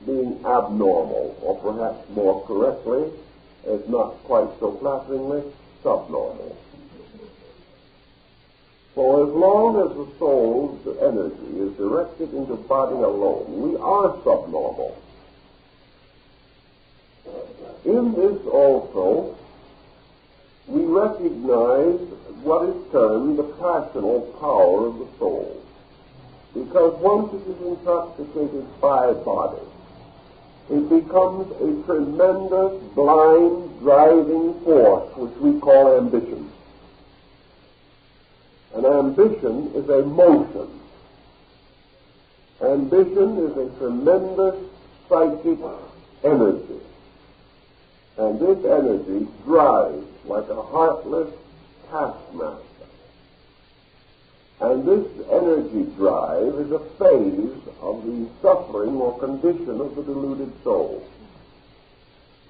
being abnormal, or perhaps more correctly, if not quite so flatteringly, subnormal. For as long as the soul's energy is directed into body alone, we are subnormal. In this also, we recognize what is termed the passional power of the soul. Because once it is intoxicated by body, it becomes a tremendous, blind, driving force, which we call ambition. And ambition is a motion. Ambition is a tremendous psychic energy. And this energy drives like a heartless taskmaster. And this energy drive is a phase of the suffering or condition of the deluded soul.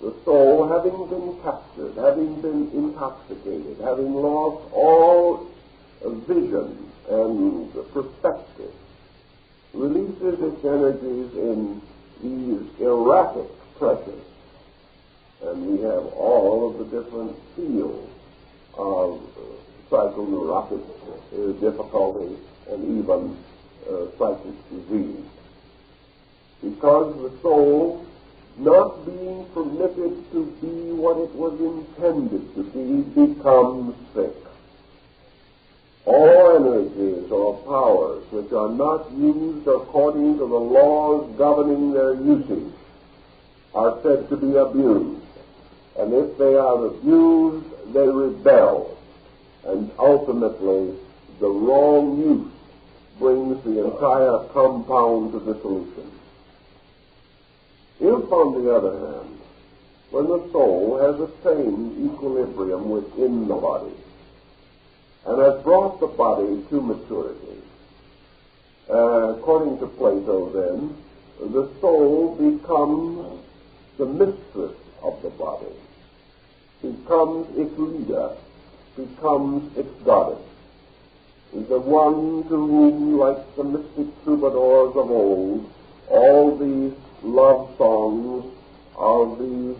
The soul, having been captured, having been intoxicated, having lost all vision and perspective, releases its energies in these erratic pressures. And we have all of the different fields of psychoneurotic difficulty and even psychic disease. Because the soul, not being permitted to be what it was intended to be, becomes sick. All energies or powers which are not used according to the laws governing their usage are said to be abused. And if they are abused, they rebel. And ultimately, the wrong use brings the entire compound to dissolution. If, on the other hand, when the soul has attained equilibrium within the body and has brought the body to maturity, according to Plato, then, the soul becomes the mistress of the body, becomes its leader, becomes its goddess, is the one to whom, like the mystic troubadours of old, all these love songs of these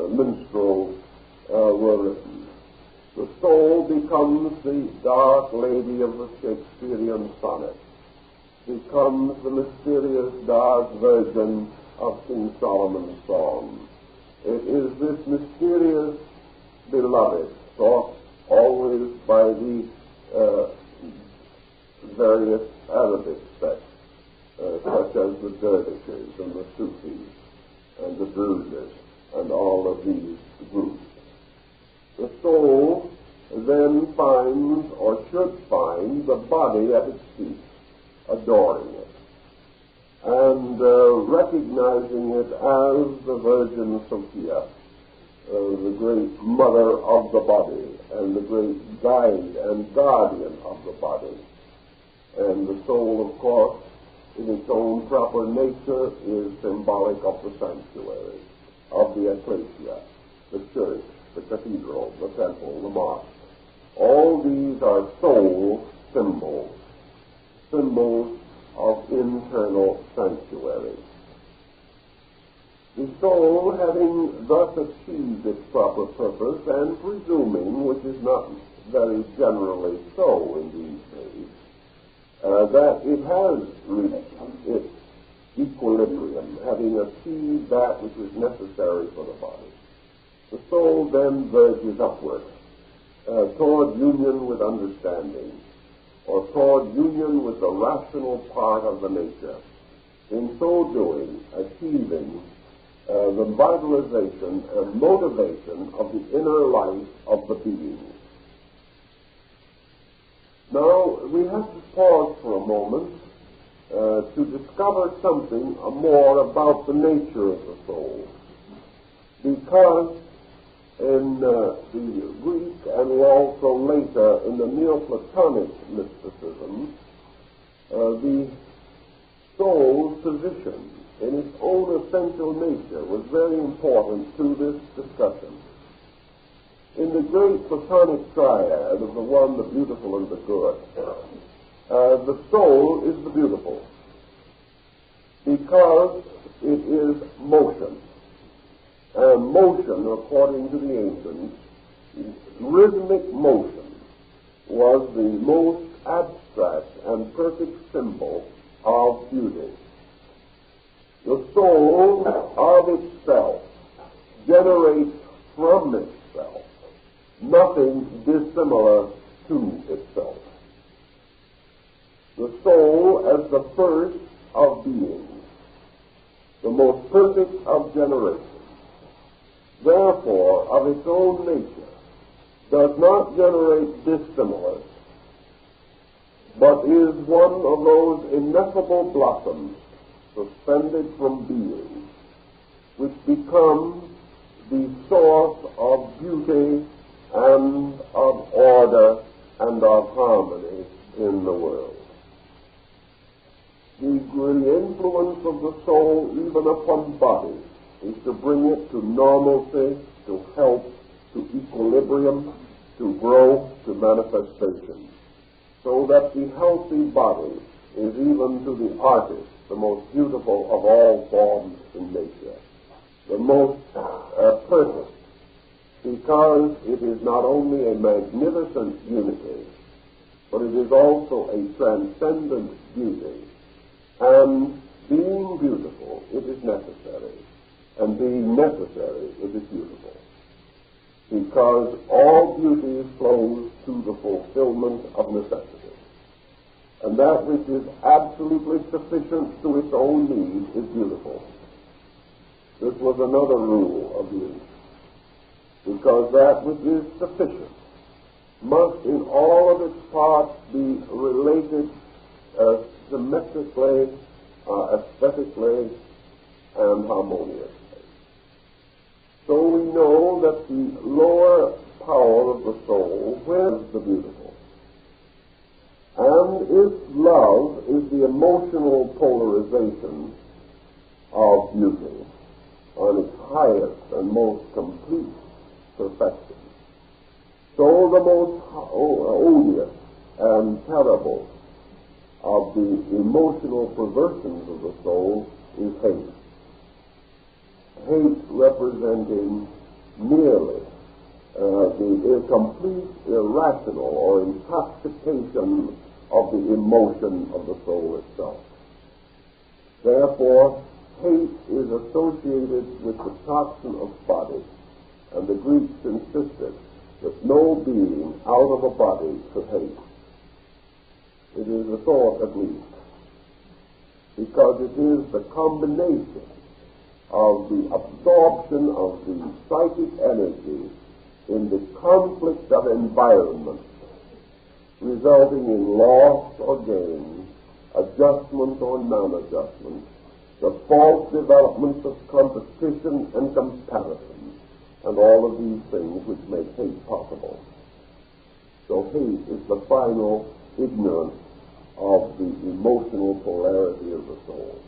minstrels were written. The soul becomes the dark lady of the Shakespearean sonnet, becomes the mysterious dark virgin of King Solomon's song. It is this mysterious beloved, sought always by the various Arabic sects, such as the dervishes and the Sufis and the Druses and all of these groups. The soul then finds, or should find, the body at its feet, adoring it, and recognizing it as the Virgin Sophia, the great mother of the body and the great guide and guardian of the body. And the soul, of course, in its own proper nature, is symbolic of the sanctuary, of the ecclesia, the church, the cathedral, the temple, the mosque. All these are soul symbols, symbols of internal sanctuary. The soul, having thus achieved its proper purpose, and presuming, which is not very generally so in these days, that it has reached its equilibrium, having achieved that which is necessary for the body, the soul then verges upward toward union with understanding, or toward union with the rational part of the nature, in so doing achieving the vitalization and motivation of the inner life of the being. Now, we have to pause for a moment to discover something more about the nature of the soul, because in the Greek and also later in the Neoplatonic mysticism, the soul's position in its own essential nature was very important to this discussion. In the great Platonic triad of the one, the beautiful, and the good, the soul is the beautiful because it is motion. And motion, according to the ancients, rhythmic motion was the most abstract and perfect symbol of beauty. The soul of itself generates from itself nothing dissimilar to itself. The soul as the first of beings, the most perfect of generations, therefore of its own nature, does not generate dissimilars, but is one of those ineffable blossoms suspended from being, which become the source of beauty and of order and of harmony in the world. The influence of the soul even upon body is to bring it to normalcy, to health, to equilibrium, to growth, to manifestation, so that the healthy body is even to the artist the most beautiful of all forms in nature, the most perfect, because it is not only a magnificent unity, but it is also a transcendent beauty. And being beautiful, it is necessary. And being necessary, it is beautiful. Because all beauty flows to the fulfillment of necessity. And that which is absolutely sufficient to its own need is beautiful. This was another rule of use. Because that which is sufficient must in all of its parts be related symmetrically, aesthetically, and harmonious. So we know that the lower power of the soul is the beautiful. And if love is the emotional polarization of beauty on its highest and most complete perfection, so the most odious and terrible of the emotional perversions of the soul is hate. Hate representing merely the complete irrational or intoxication of the emotion of the soul itself. Therefore, hate is associated with the toxin of body, and the Greeks insisted that no being out of a body could hate. It is a thought, at least, because it is the combination of the absorption of the psychic energy in the conflict of environment, resulting in loss or gain, adjustment or non-adjustment, the false developments of competition and comparison, and all of these things which make hate possible. So hate is the final ignorance of the emotional polarity of the soul.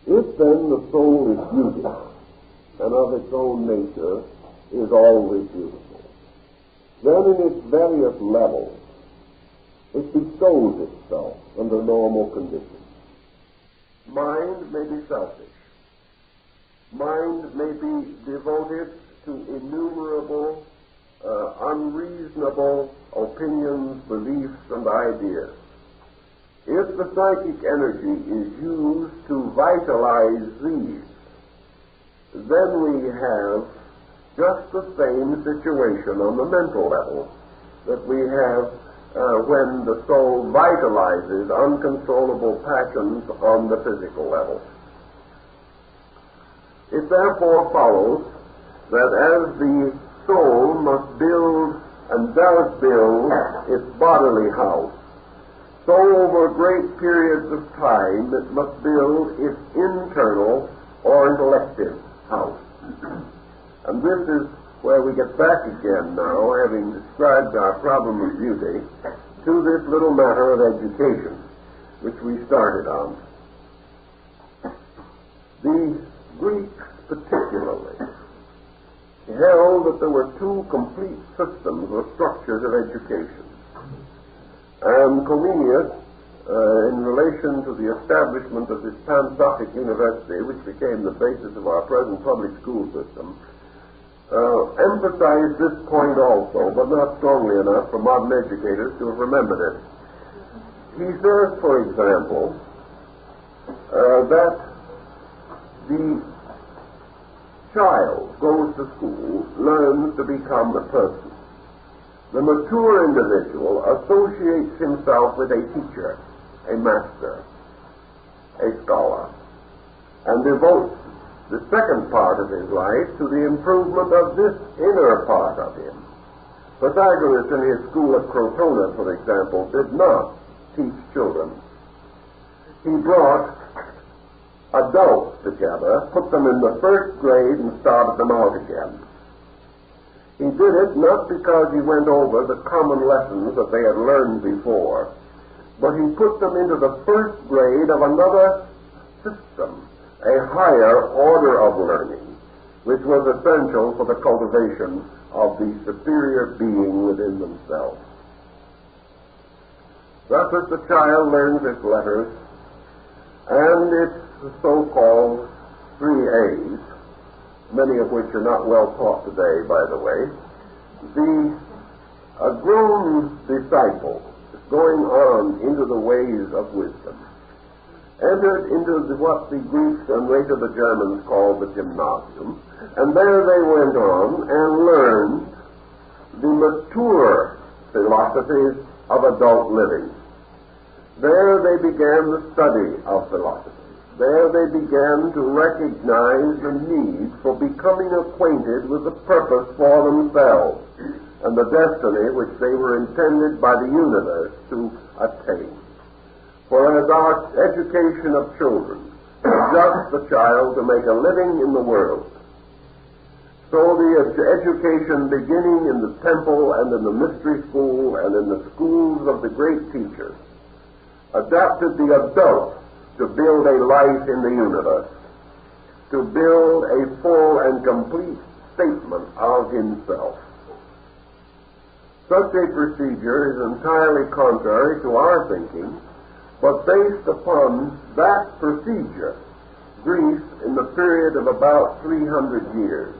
If then the soul is beauty, and of its own nature is always beautiful, then in its various levels it bestows itself under normal conditions. Mind may be selfish. Mind may be devoted to innumerable unreasonable opinions, beliefs, and ideas. If the psychic energy is used to vitalize these, then we have just the same situation on the mental level that we have when the soul vitalizes uncontrollable passions on the physical level. It therefore follows that as the soul must build and does build its bodily house, so over great periods of time it must build its internal or intellective house. And this is where we get back again now, having described our problem of beauty, to this little matter of education, which we started on. The Greeks particularly held that there were two complete systems or structures of education. And Comenius, in relation to the establishment of this Pan-Sophic University, which became the basis of our present public school system, emphasized this point also, but not strongly enough for modern educators to have remembered it. He says, for example, that the child goes to school, learns to become a person. The mature individual associates himself with a teacher, a master, a scholar, and devotes the second part of his life to the improvement of this inner part of him. Pythagoras in his school at Crotona, for example, did not teach children. He brought adults together, put them in the first grade, and started them out again. He did it not because he went over the common lessons that they had learned before, but he put them into the first grade of another system, a higher order of learning, which was essential for the cultivation of the superior being within themselves. Thus, as the child learns its letters and its so-called 3 A's, many of which are not well taught today, by the way, the grown disciple going on into the ways of wisdom entered into what the Greeks and later the Germans called the gymnasium, and there they went on and learned the mature philosophies of adult living. There they began the study of philosophy. There they began to recognize the need for becoming acquainted with the purpose for themselves and the destiny which they were intended by the universe to attain. For as our education of children just the child to make a living in the world. So the education beginning in the temple and in the mystery school and in the schools of the great teachers adapted the adult to build a life in the universe, to build a full and complete statement of himself. Such a procedure is entirely contrary to our thinking, but based upon that procedure, Greece, in the period of about 300 years,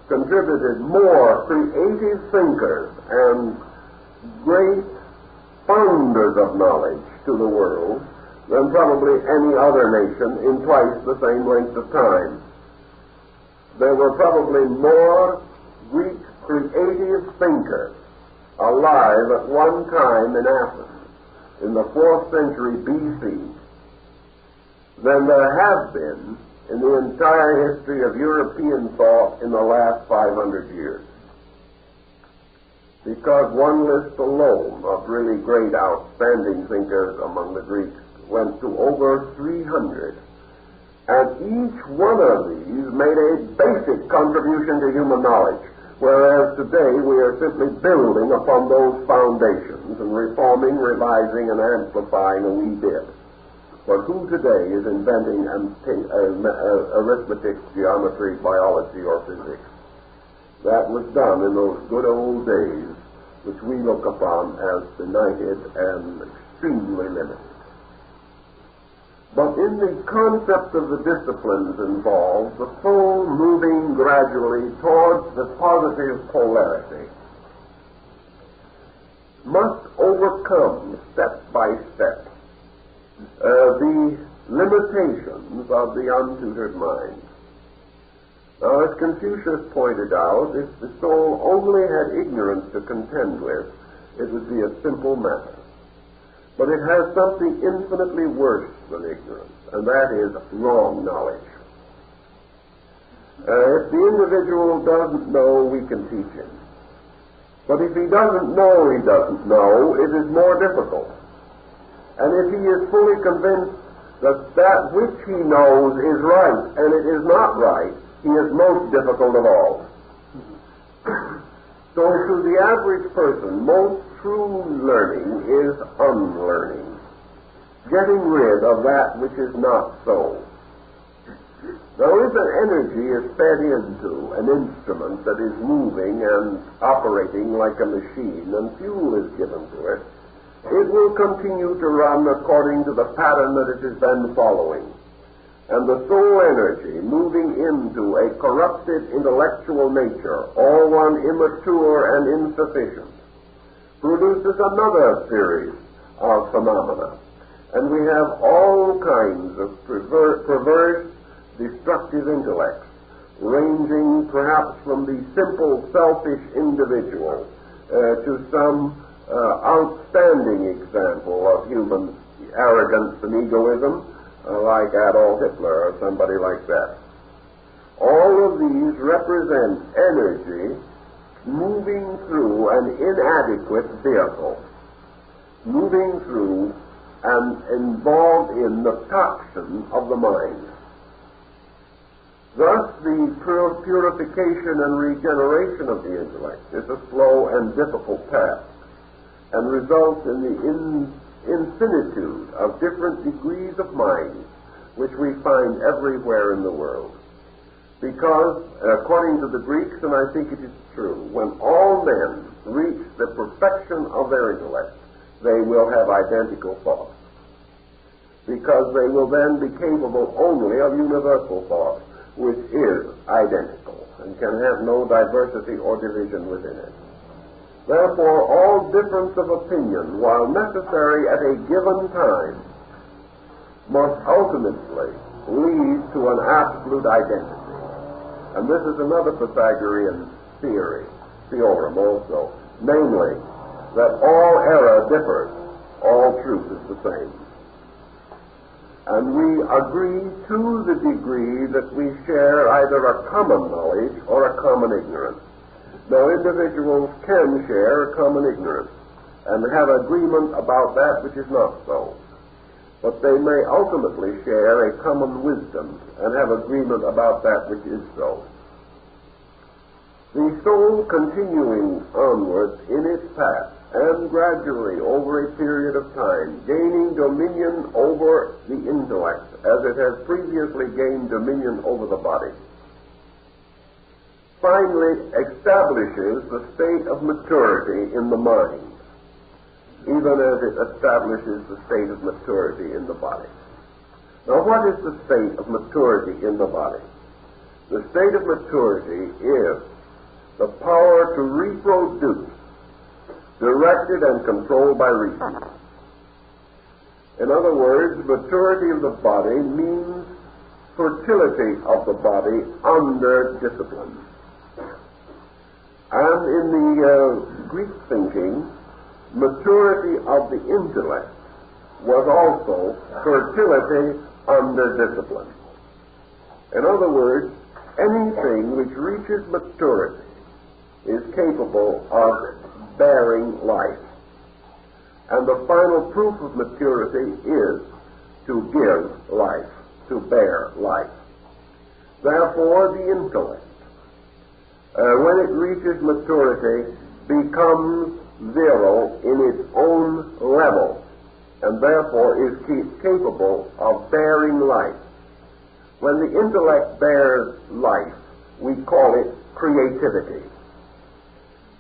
contributed more creative thinkers and great founders of knowledge to the world than probably any other nation in twice the same length of time. There were probably more Greek creative thinkers alive at one time in Athens in the 4th century B.C. than there have been in the entire history of European thought in the last 500 years. Because one list alone of really great outstanding thinkers among the Greeks went to over 300. And each one of these made a basic contribution to human knowledge, whereas today we are simply building upon those foundations and reforming, revising, and amplifying a wee bit. But who today is inventing arithmetic, geometry, biology, or physics? That was done in those good old days, which we look upon as benighted and extremely limited. But in the concept of the disciplines involved, the soul moving gradually towards the positive polarity must overcome step by step the limitations of the untutored mind. Now, as Confucius pointed out, if the soul only had ignorance to contend with, it would be a simple matter. But it has something infinitely worse than ignorance, and that is wrong knowledge. If the individual doesn't know, we can teach him. But if he doesn't know, it is more difficult. And if he is fully convinced that that which he knows is right and it is not right, he is most difficult of all. So to the average person, most true learning is unlearning, getting rid of that which is not so. Now, if an energy is fed into an instrument that is moving and operating like a machine and fuel is given to it, it will continue to run according to the pattern that it has been following. And the soul energy moving into a corrupted intellectual nature, all one immature and insufficient, produces another series of phenomena. And we have all kinds of perverse, destructive intellects, ranging perhaps from the simple, selfish individual to some outstanding example of human arrogance and egoism, like Adolf Hitler or somebody like that. All of these represent energy moving through an inadequate vehicle, moving through and involved in the toxin of the mind. Thus, the purification and regeneration of the intellect is a slow and difficult task, and results in the infinitude of different degrees of mind which we find everywhere in the world. Because, according to the Greeks, and I think it is true, when all men reach the perfection of their intellect, they will have identical thoughts. Because they will then be capable only of universal thought, which is identical and can have no diversity or division within it. Therefore, all difference of opinion, while necessary at a given time, must ultimately lead to an absolute identity. And this is another Pythagorean theorem also, namely, that all error differs, all truth is the same. And we agree to the degree that we share either a common knowledge or a common ignorance. Now, individuals can share a common ignorance and have agreement about that which is not so. but they may ultimately share a common wisdom and have agreement about that which is so. The soul continuing onward in its path, and gradually over a period of time gaining dominion over the intellect as it has previously gained dominion over the body, finally establishes the state of maturity in the mind, even as it establishes the state of maturity in the body. Now, what is the state of maturity in the body? The state of maturity is the power to reproduce, directed and controlled by reason. In other words, maturity of the body means fertility of the body under discipline. And in the Greek thinking, maturity of the intellect was also fertility under discipline. In other words, anything which reaches maturity is capable of bearing life. And the final proof of maturity is to give life, to bear life. Therefore, the intellect, when it reaches maturity, becomes zero in its own level, and therefore is capable of bearing life. When the intellect bears life, we call it creativity.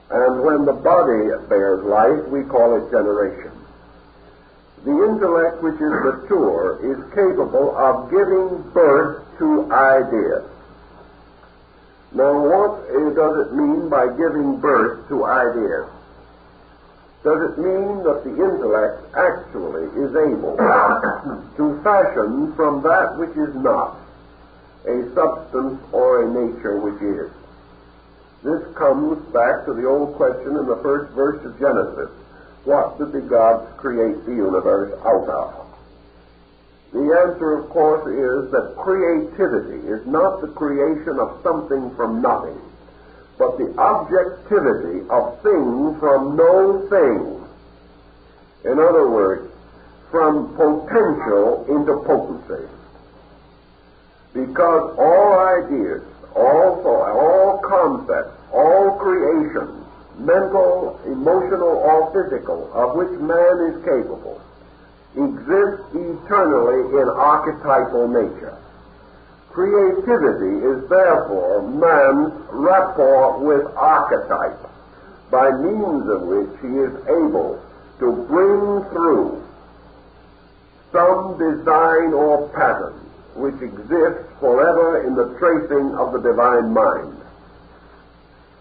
And when the body bears life, we call it generation. The intellect which is mature is capable of giving birth to ideas. Now, what does it mean by giving birth to ideas? Does it mean that the intellect actually is able to fashion from that which is not a substance or a nature which is? This comes back to the old question in the first verse of Genesis. What did the gods create the universe out of? The answer, of course, is that creativity is not the creation of something from nothing, but the objectivity of thing from no thing. In other words, from potential into potency. Because all ideas, all concepts, all creations, mental, emotional, or physical, of which man is capable, exist eternally in archetypal nature. Creativity is therefore man's rapport with archetype, by means of which he is able to bring through some design or pattern which exists forever in the tracing of the divine mind.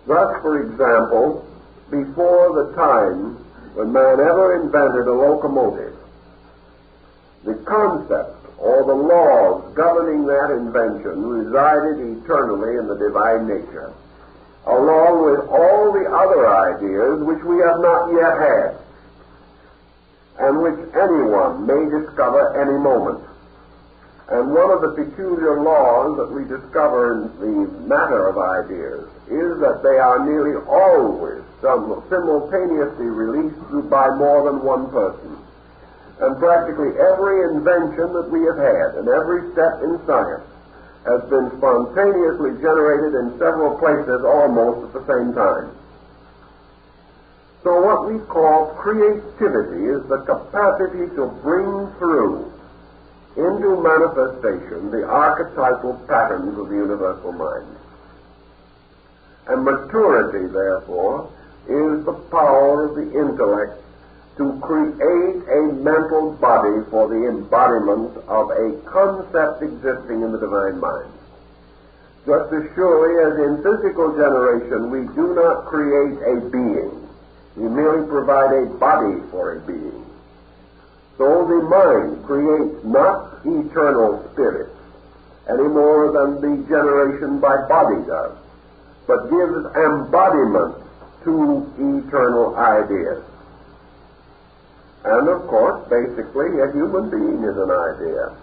Thus, for example, before the time when man ever invented a locomotive, the concept or the laws governing that invention resided eternally in the divine nature, along with all the other ideas which we have not yet had, and which anyone may discover any moment. And one of the peculiar laws that we discover in the matter of ideas is that they are nearly always simultaneously released by more than one person. And practically every invention that we have had and every step in science has been spontaneously generated in several places almost at the same time. So what we call creativity is the capacity to bring through into manifestation the archetypal patterns of the universal mind. And maturity, therefore, is the power of the intellect to create a mental body for the embodiment of a concept existing in the divine mind. Just as surely as in physical generation we do not create a being, we merely provide a body for a being. So the mind creates not eternal spirits any more than the generation by body does, but gives embodiment to eternal ideas. And of course, basically, a human being is an idea.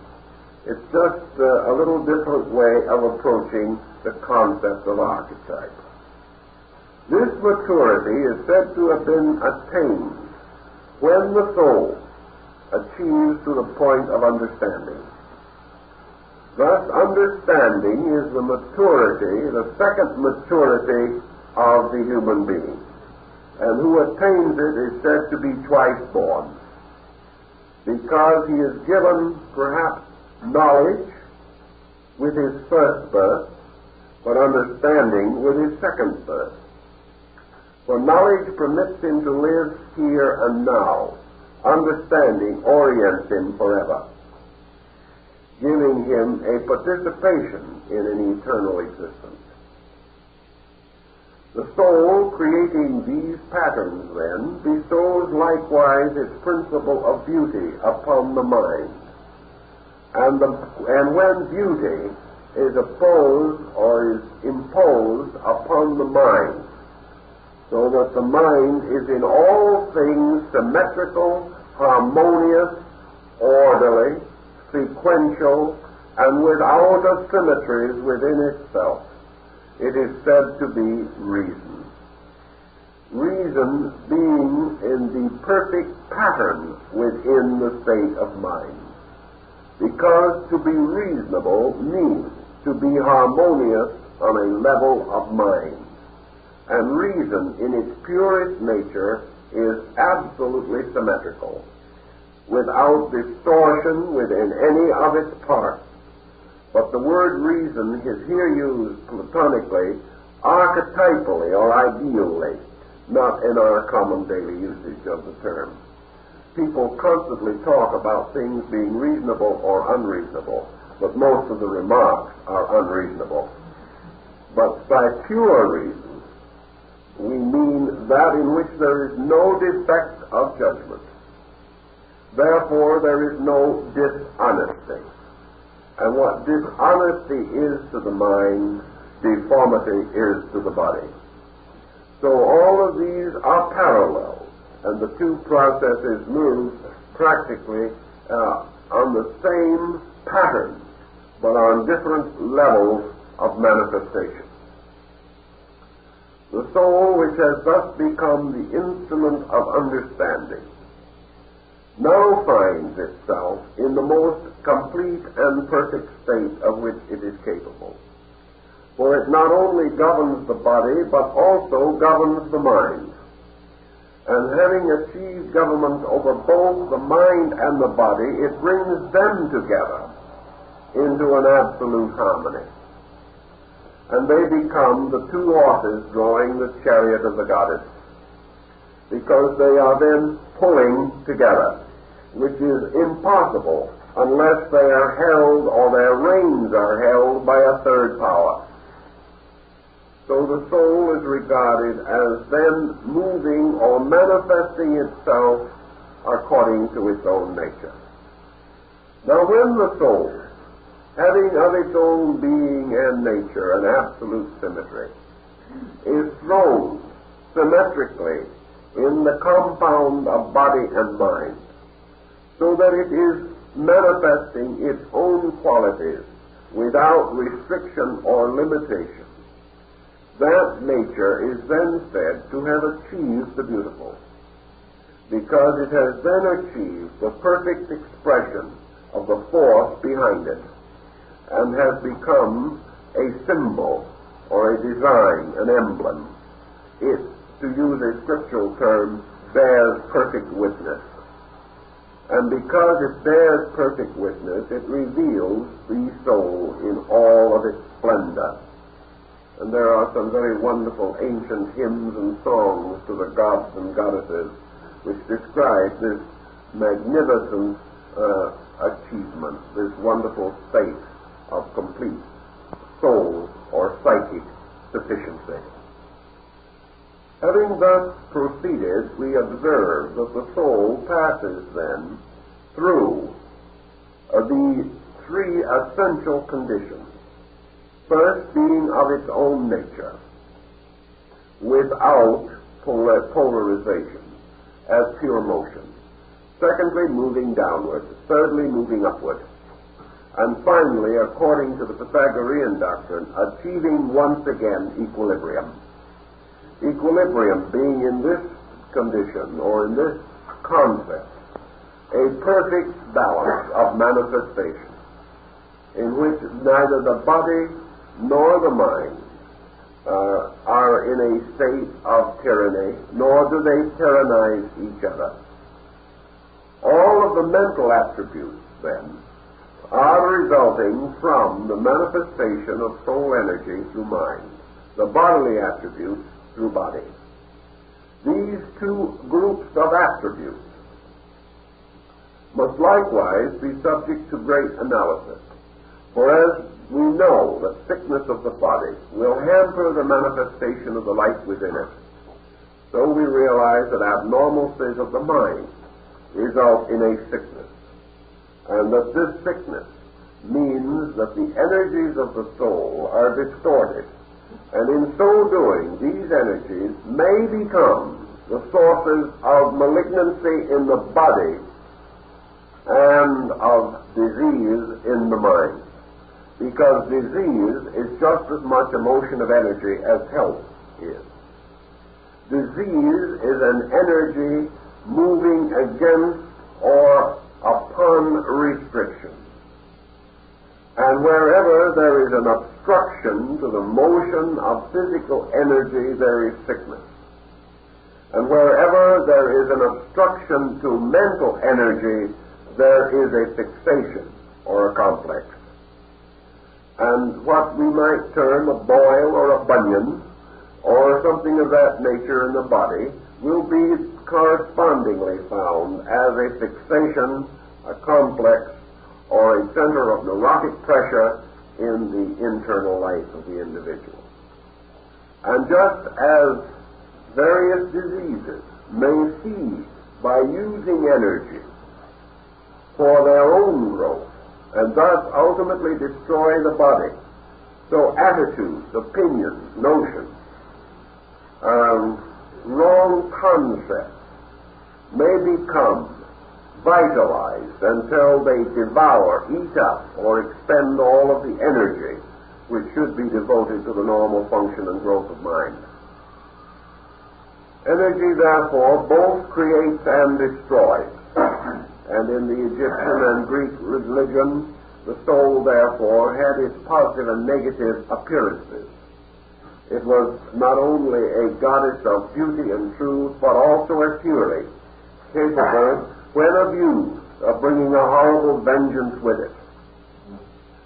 It's just a little different way of approaching the concept of archetype. This maturity is said to have been attained when the soul, achieves to the point of understanding. Thus, understanding is the maturity, the second maturity of the human being. And who attains it is said to be twice born, because he is given perhaps knowledge with his first birth, but understanding with his second birth. For knowledge permits him to live here and now. Understanding orients him forever, giving him a participation in an eternal existence. The soul, creating these patterns, then, bestows likewise its principle of beauty upon the mind. And when beauty is opposed or is imposed upon the mind, so that the mind is in all things symmetrical, harmonious, orderly, sequential, and without asymmetries within itself, it is said to be reason. Reason being in the perfect pattern within the state of mind. Because to be reasonable means to be harmonious on a level of mind. And reason in its purest nature is absolutely symmetrical, without distortion within any of its parts. But the word reason is here used platonically, archetypally or ideally, not in our common daily usage of the term. People constantly talk about things being reasonable or unreasonable, but most of the remarks are unreasonable. But by pure reason, we mean that in which there is no defect of judgment. Therefore, there is no dishonesty. And what dishonesty is to the mind, deformity is to the body. So all of these are parallel, and the two processes move practically on the same pattern, but on different levels of manifestation. The soul, which has thus become the instrument of understanding, now finds itself in the most complete and perfect state of which it is capable. For it not only governs the body, but also governs the mind. And having achieved government over both the mind and the body, it brings them together into an absolute harmony. And they become the two horses drawing the chariot of the goddess, because they are then pulling together, which is impossible unless they are held or their reins are held by a third power. So the soul is regarded as then moving or manifesting itself according to its own nature. Now when the soul, having of its own being and nature an absolute symmetry, is thrown symmetrically in the compound of body and mind, so that it is manifesting its own qualities without restriction or limitation, that nature is then said to have achieved the beautiful, because it has then achieved the perfect expression of the force behind it, and has become a symbol or a design, an emblem. It, to use a scriptural term, bears perfect witness. And because it bears perfect witness, it reveals the soul in all of its splendor. And there are some very wonderful ancient hymns and songs to the gods and goddesses which describe this magnificent achievement, this wonderful state of complete soul or psychic sufficiency. Having thus proceeded, we observe that the soul passes then through the three essential conditions. First, being of its own nature, without polarization, as pure motion. Secondly, moving downward. Thirdly, moving upward. And finally, according to the Pythagorean doctrine, achieving once again equilibrium. Equilibrium being in this condition, or in this concept, a perfect balance of manifestation, in which neither the body nor the mind are in a state of tyranny, nor do they tyrannize each other. All of the mental attributes, then, are resulting from the manifestation of soul energy through mind, the bodily attributes through body. These two groups of attributes must likewise be subject to great analysis, for as we know that sickness of the body will hamper the manifestation of the life within it, so we realize that abnormalities of the mind result in a sickness, and that this sickness means that the energies of the soul are distorted, and in so doing these energies may become the sources of malignancy in the body and of disease in the mind, because disease is just as much a motion of energy as health is. Disease is an energy moving against or upon restriction. And wherever there is an obstruction to the motion of physical energy, there is sickness. And wherever there is an obstruction to mental energy, there is a fixation or a complex. And what we might term a boil or a bunion or something of that nature in the body will be correspondingly found as a fixation, a complex, or a center of neurotic pressure in the internal life of the individual. And just as various diseases may feed by using energy for their own growth, and thus ultimately destroy the body, so attitudes, opinions, notions, wrong concepts may become vitalized until they devour, eat up, or expend all of the energy which should be devoted to the normal function and growth of mind. Energy, therefore, both creates and destroys. And in the Egyptian and Greek religion, the soul, therefore, had its positive and negative appearances. It was not only a goddess of beauty and truth, but also a fury, capable, when abused, of bringing a horrible vengeance with it.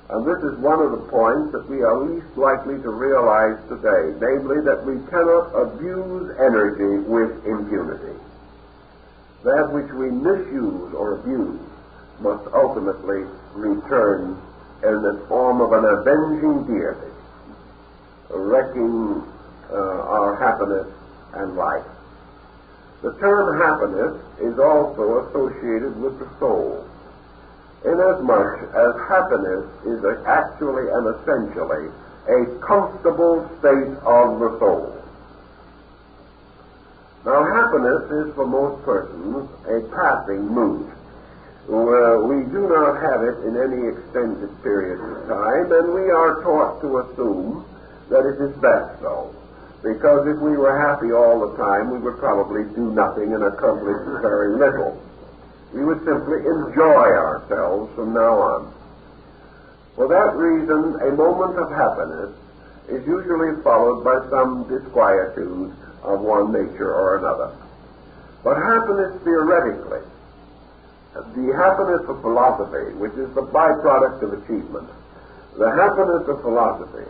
And this is one of the points that we are least likely to realize today, namely that we cannot abuse energy with impunity. That which we misuse or abuse must ultimately return in the form of an avenging deity, wrecking our happiness and life. The term happiness is also associated with the soul, inasmuch as happiness is actually and essentially a comfortable state of the soul. Now, happiness is for most persons a passing mood. We do not have it in any extended period of time, and we are taught to assume that it is best so, because if we were happy all the time, we would probably do nothing and accomplish very little. We would simply enjoy ourselves from now on. For that reason, a moment of happiness is usually followed by some disquietude of one nature or another. But happiness theoretically, the happiness of philosophy, which is the byproduct of achievement, the happiness of philosophy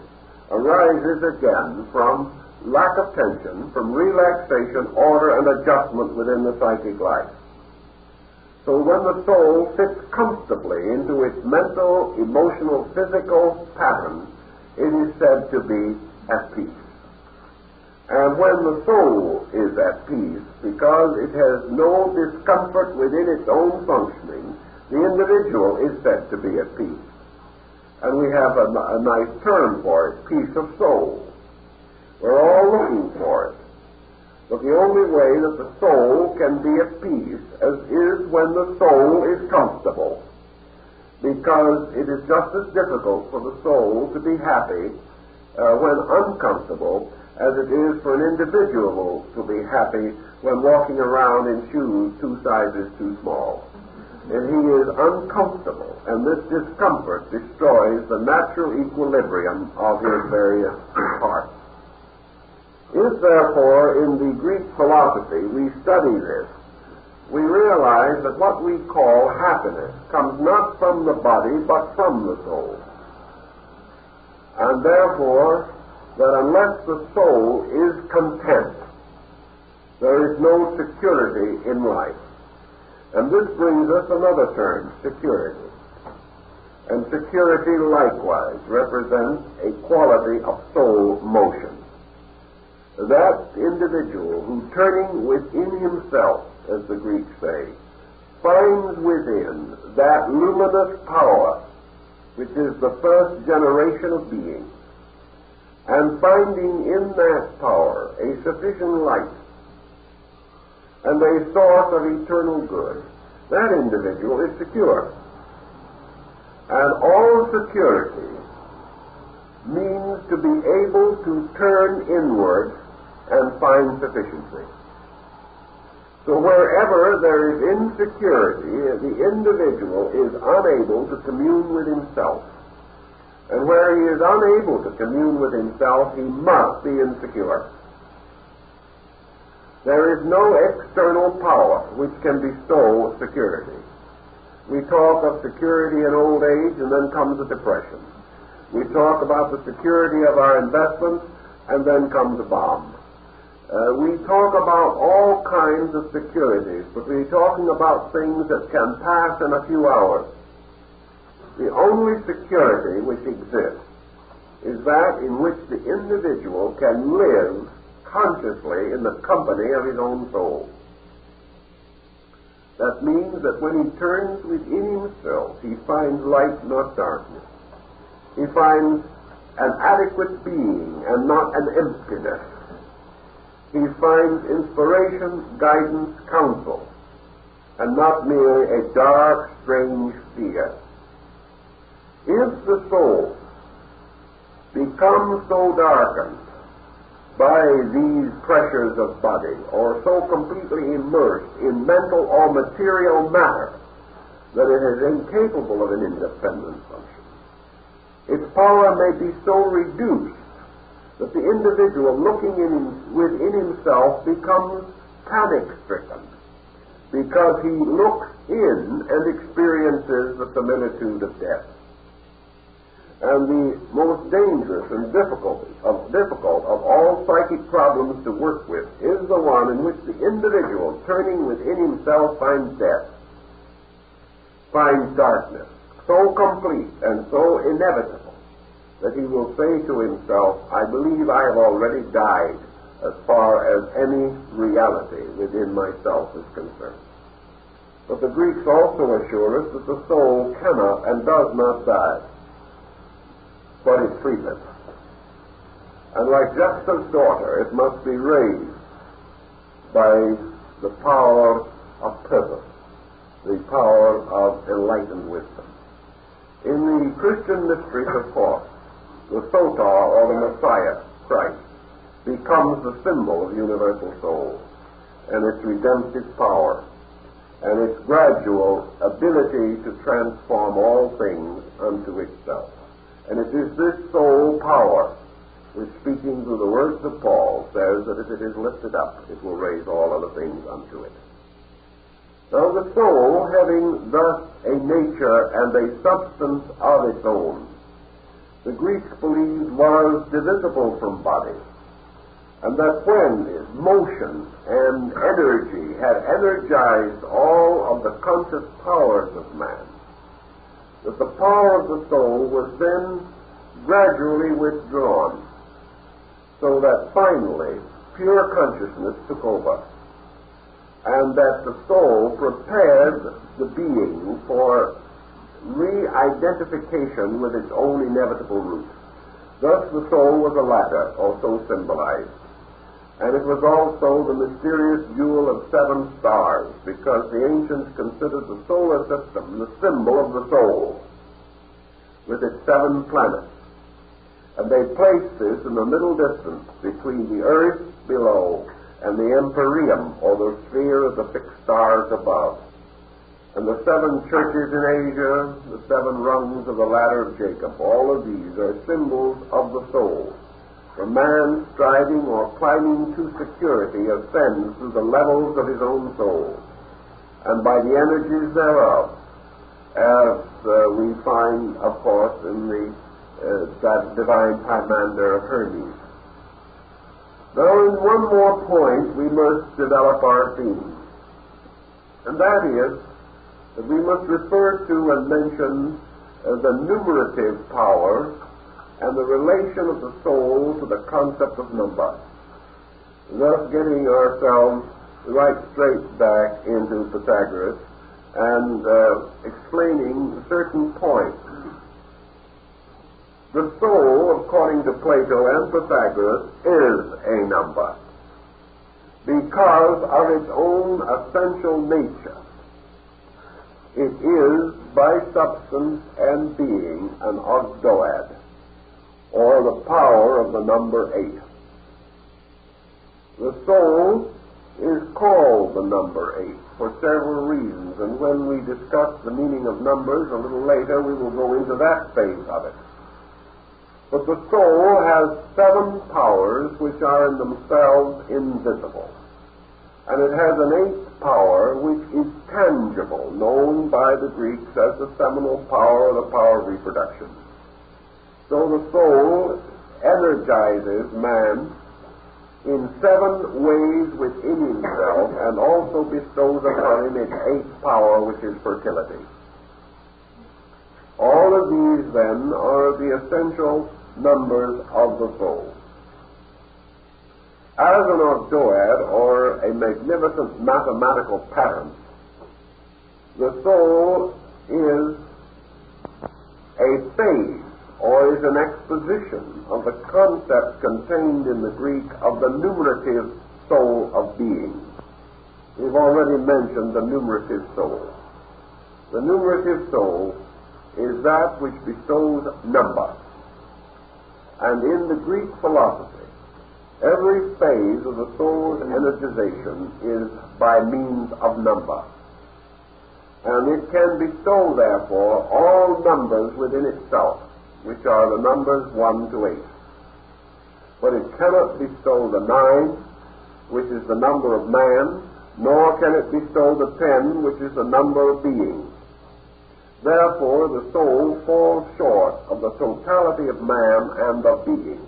arises again from lack of tension, from relaxation, order, and adjustment within the psychic life. So when the soul fits comfortably into its mental, emotional, physical pattern, it is said to be at peace. And when the soul is at peace, because it has no discomfort within its own functioning, the individual is said to be at peace. And we have a nice term for it, peace of soul. We're all looking for it. But the only way that the soul can be at peace is when the soul is comfortable. Because it is just as difficult for the soul to be happy when uncomfortable as it is for an individual to be happy when walking around in shoes 2 sizes too small. and he is uncomfortable, and this discomfort destroys the natural equilibrium of his various parts. If, therefore, in the Greek philosophy we study this, we realize that what we call happiness comes not from the body, but from the soul. And therefore, that unless the soul is content, there is no security in life. And this brings us another term, security. And security likewise represents a quality of soul motion. That individual who, turning within himself, as the Greeks say, finds within that luminous power which is the first generation of being, and finding in that power a sufficient light and a source of eternal good, that individual is secure. And all security means to be able to turn inward and find sufficiency. So wherever there is insecurity, the individual is unable to commune with himself. And where he is unable to commune with himself, he must be insecure. There is no external power which can bestow security. We talk of security in old age, and then comes a depression. We talk about the security of our investments, and then comes a bomb. We talk about all kinds of securities, but we're talking about things that can pass in a few hours. The only security which exists is that in which the individual can live consciously in the company of his own soul. That means that when he turns within himself, he finds light, not darkness. He finds an adequate being and not an emptiness. He finds inspiration, guidance, counsel, and not merely a dark, strange fear. If the soul becomes so darkened by these pressures of body, or so completely immersed in mental or material matter that it is incapable of an independent function, its power may be so reduced that the individual looking within himself becomes panic-stricken, because he looks in and experiences the similitude of death. And the most dangerous and difficult of all psychic problems to work with is the one in which the individual, turning within himself, finds death, finds darkness, so complete and so inevitable that he will say to himself, I believe I have already died as far as any reality within myself is concerned. But the Greeks also assure us that the soul cannot and does not die, but it sleepeth. And like Jephthah's daughter, it must be raised by the power of purpose, the power of enlightened wisdom. In the Christian mysteries, of course, the Soter, or the Messiah, Christ, becomes the symbol of universal soul, and its redemptive power, and its gradual ability to transform all things unto itself. And it is this soul power which, speaking through the words of Paul, says that if it is lifted up, it will raise all other things unto it. Now the soul, having thus a nature and a substance of its own, the Greeks believed was divisible from body, and that when motion and energy had energized all of the conscious powers of man, that the power of the soul was then gradually withdrawn, so that finally pure consciousness took over, and that the soul prepared the being for re-identification with its own inevitable root. Thus the soul was a ladder, or so symbolized, and it was also the mysterious jewel of 7 stars, because the ancients considered the solar system the symbol of the soul, with its 7 planets. And they placed this in the middle distance between the earth below and the empyreum, or the sphere of the fixed stars above. and the 7 churches in Asia, the 7 rungs of the ladder of Jacob, all of these are symbols of the soul. For man striving or climbing to security ascends through the levels of his own soul, and by the energies thereof, as we find, of course, in that divine Pymander of Hermes. Now, in one more point, we must develop our theme, and that is that we must refer to and mention the numerative power and the relation of the soul to the concept of number, thus getting ourselves right straight back into Pythagoras and explaining certain points. The soul, according to Plato and Pythagoras, is a number because of its own essential nature. It is, by substance and being, an ogdoad, or the power of the number 8. The soul is called the number 8 for several reasons, and when we discuss the meaning of numbers a little later, we will go into that phase of it. But the soul has 7 powers which are in themselves invisible, and it has an 8th power which is tangible, known by the Greeks as the seminal power or the power of reproduction. So the soul energizes man in 7 ways within himself, and also bestows upon him its 8th power, which is fertility. All of these, then, are the essential numbers of the soul. As an ogdoad, or a magnificent mathematical pattern, the soul is a phase, or is an exposition of the concept contained in the Greek of the numerative soul of being. We've already mentioned the numerative soul. The numerative soul is that which bestows number. And in the Greek philosophy, every phase of the soul's energization is by means of number. And it can bestow, therefore, all numbers within itself, which are the numbers 1 to 8. But it cannot bestow the 9, which is the number of man, nor can it bestow the 10, which is the number of beings. Therefore, the soul falls short of the totality of man and of being.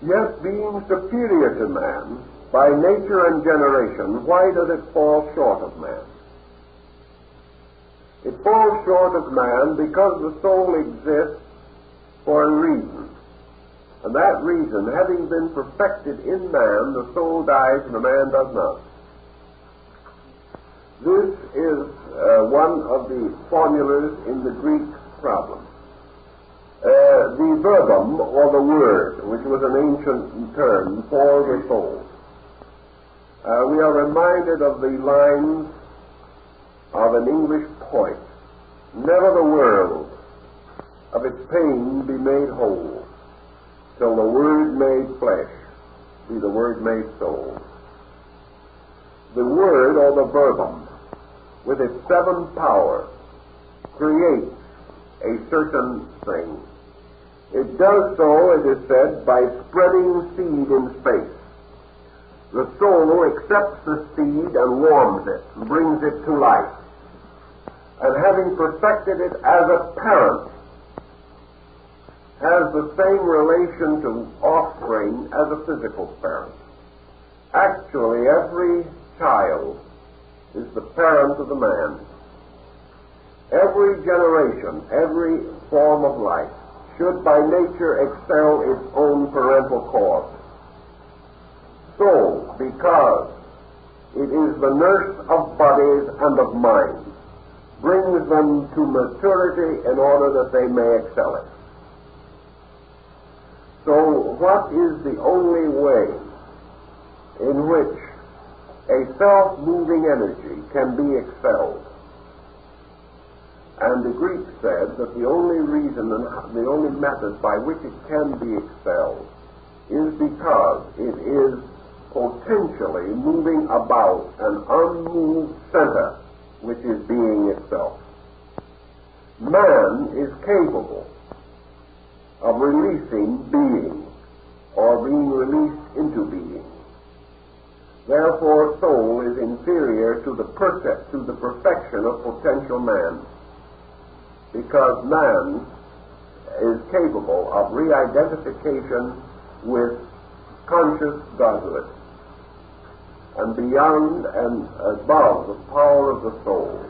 Yet, being superior to man by nature and generation, why does it fall short of man? It falls short of man because the soul exists for a reason. And that reason, having been perfected in man, the soul dies and the man does not. This is one of the formulas in the Greek problem. The verbum, or the word, which was an ancient term for the soul. We are reminded of the lines of an English poet: "Never the world of its pain be made whole, till the word made flesh be the word made soul." The word, or the verbum, with its 7 powers, creates a certain thing. It does so, it is said, by spreading seed in space. The soul accepts the seed and warms it, and brings it to life. And having perfected it as a parent, has the same relation to offspring as a physical parent. Actually, every child is the parent of the man. Every generation, every form of life, should by nature excel its own parental course. So, because it is the nurse of bodies and of minds, brings them to maturity in order that they may excel it. So, what is the only way in which a self-moving energy can be excelled? And the Greeks said that the only reason and the only method by which it can be excelled is because it is potentially constantly moving about an unmoved center, which is being itself. Man is capable of releasing being, or being released into being. Therefore, soul is inferior to the perfection of potential man, because man is capable of re-identification with conscious godhood, and beyond and above the power of the soul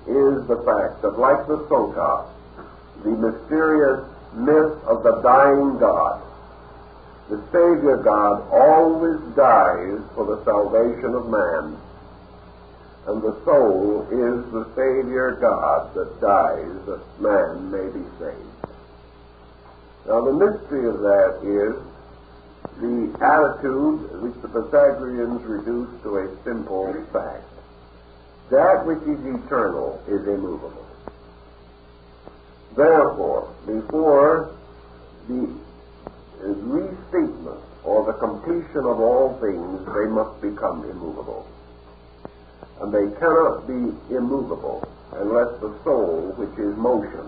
is the fact that, like the Sota, the mysterious myth of the dying God, the Savior God always dies for the salvation of man, and the soul is the Savior God that dies that man may be saved. Now, the mystery of that is the attitude which the Pythagoreans reduced to a simple fact. That which is eternal is immovable. Therefore, before the restatement or the completion of all things, they must become immovable. And they cannot be immovable unless the soul, which is motion,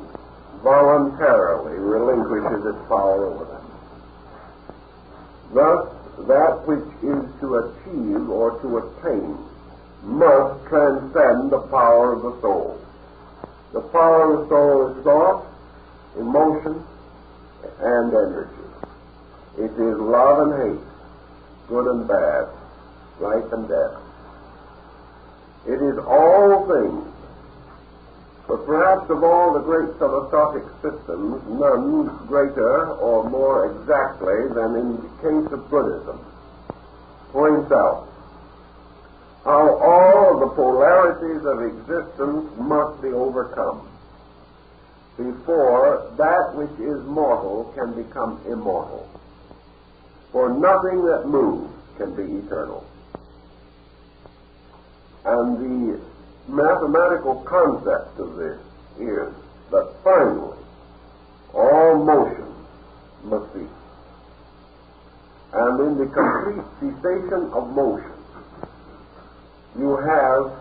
voluntarily relinquishes its power over them. Thus, that which is to achieve or to attain must transcend the power of the soul. The power of the soul is thought, emotion, and energy. It is love and hate, good and bad, life and death. It is all things. But perhaps of all the great philosophic systems, none greater or more exactly than in the case of Buddhism points out how all of the polarities of existence must be overcome before that which is mortal can become immortal. For nothing that moves can be eternal. And the mathematical concept of this is that finally all motion must cease. And in the complete cessation of motion, you have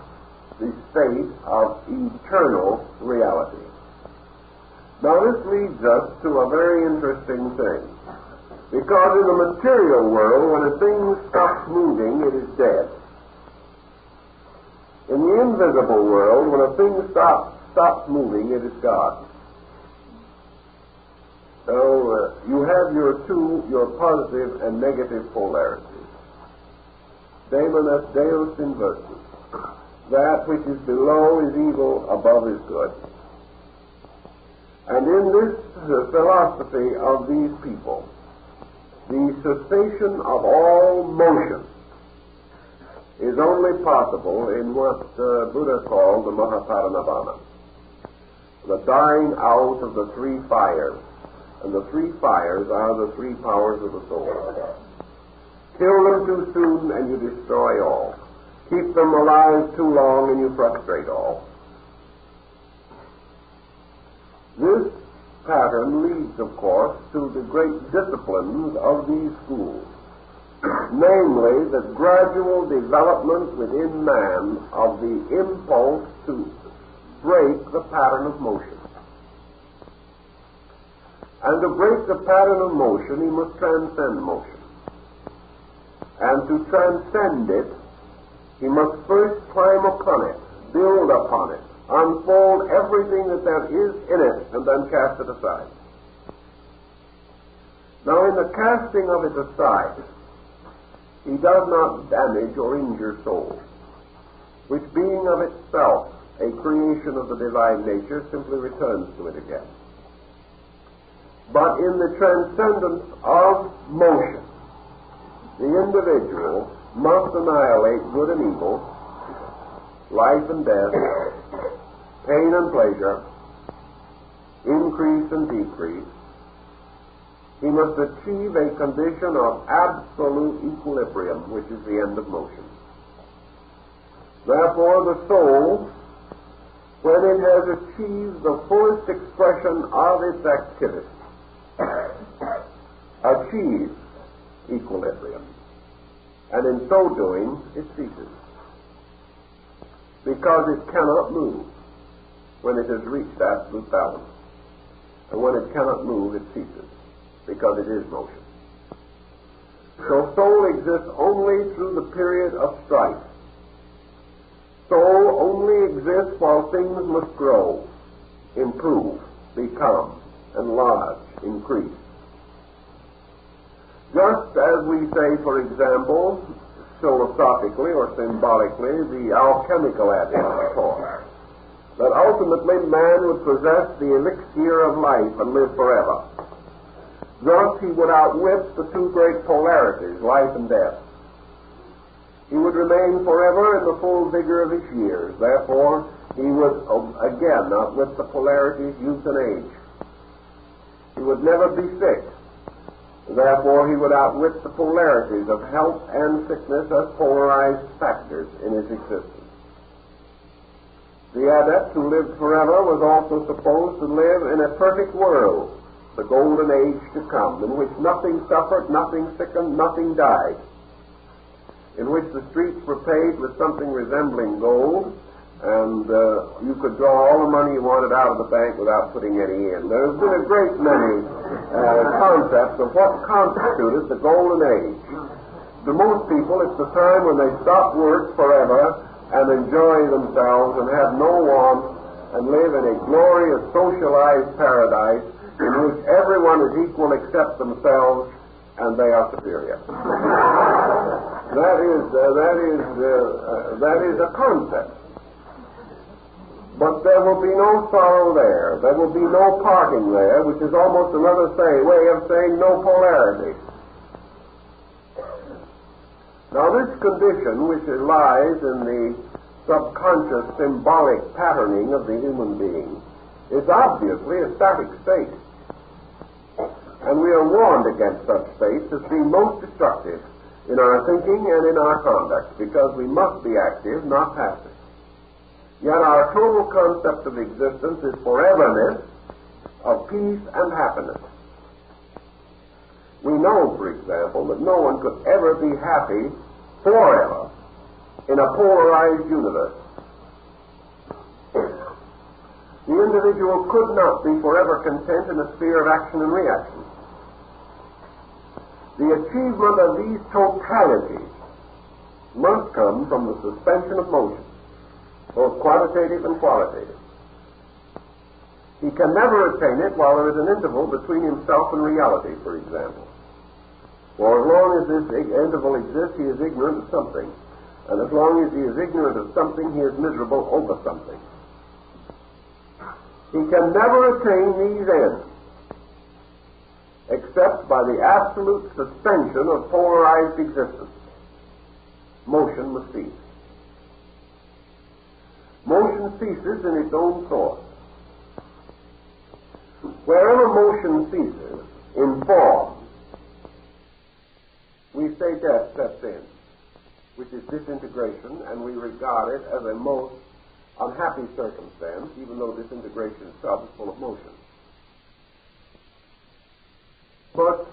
the state of eternal reality. Now this leads us to a very interesting thing. Because in the material world, when a thing stops moving, it is dead. In the invisible world, when a thing stops moving, it is God. So you have your positive and negative polarities. Daemon est Deus inversus. That which is below is evil, above is good. And in this philosophy of these people, the cessation of all motion is only possible in what Buddha called the Mahaparinirvana, the dying out of the three fires. And the three fires are the three powers of the soul. Kill them too soon and you destroy all. Keep them alive too long and you frustrate all. This pattern leads, of course, to the great disciplines of these schools, namely the gradual development within man of the impulse to break the pattern of motion. And to break the pattern of motion, he must transcend motion. And to transcend it, he must first climb upon it, build upon it, unfold everything that there is in it, and then cast it aside. Now, in the casting of it aside, he does not damage or injure soul, which being of itself a creation of the divine nature simply returns to it again. But in the transcendence of motion, the individual must annihilate good and evil, life and death, pain and pleasure, increase and decrease. He must achieve a condition of absolute equilibrium, which is the end of motion. Therefore, the soul, when it has achieved the fullest expression of its activity, achieves equilibrium. and in so doing it ceases, because it cannot move when it has reached absolute balance. And when it cannot move, it ceases, because it is motion. So soul exists only through the period of strife. Soul only exists while things must grow, improve, become, enlarge, increase. Just as we say, for example, philosophically or symbolically, the alchemical adage taught, that ultimately man would possess the elixir of life and live forever. Thus he would outwit the two great polarities, life and death. He would remain forever in the full vigor of his years. Therefore, he would again outwit the polarities, youth and age. He would never be sick. Therefore, he would outwit the polarities of health and sickness as polarized factors in his existence. The adept who lived forever was also supposed to live in a perfect world, the golden age to come, in which nothing suffered, nothing sickened, nothing died, in which the streets were paved with something resembling gold, and you could draw all the money you wanted out of the bank without putting any in. There's been a great many concepts of what constituted the golden age. To most people, it's the time when they stop work forever and enjoy themselves and have no want and live in a glorious socialized paradise in which everyone is equal except themselves and they are superior. That is a concept. But there will be no sorrow there. There will be no parting there, which is almost another way of saying no polarity. Now this condition, which lies in the subconscious symbolic patterning of the human being, is obviously a static state. And we are warned against such states as being most destructive in our thinking and in our conduct, because we must be active, not passive. Yet our total concept of existence is foreverness of peace and happiness. We know, for example, that no one could ever be happy forever in a polarized universe. The individual could not be forever content in a sphere of action and reaction. The achievement of these totalities must come from the suspension of motion, both quantitative and qualitative. He can never attain it while there is an interval between himself and reality, for example. For as long as this interval exists, he is ignorant of something. And as long as he is ignorant of something, he is miserable over something. He can never attain these ends except by the absolute suspension of polarized existence. Motion must cease. Motion ceases in its own source. Wherever motion ceases in form, we say death sets in, which is disintegration, and we regard it as a most unhappy circumstance, even though disintegration itself is full of motion. But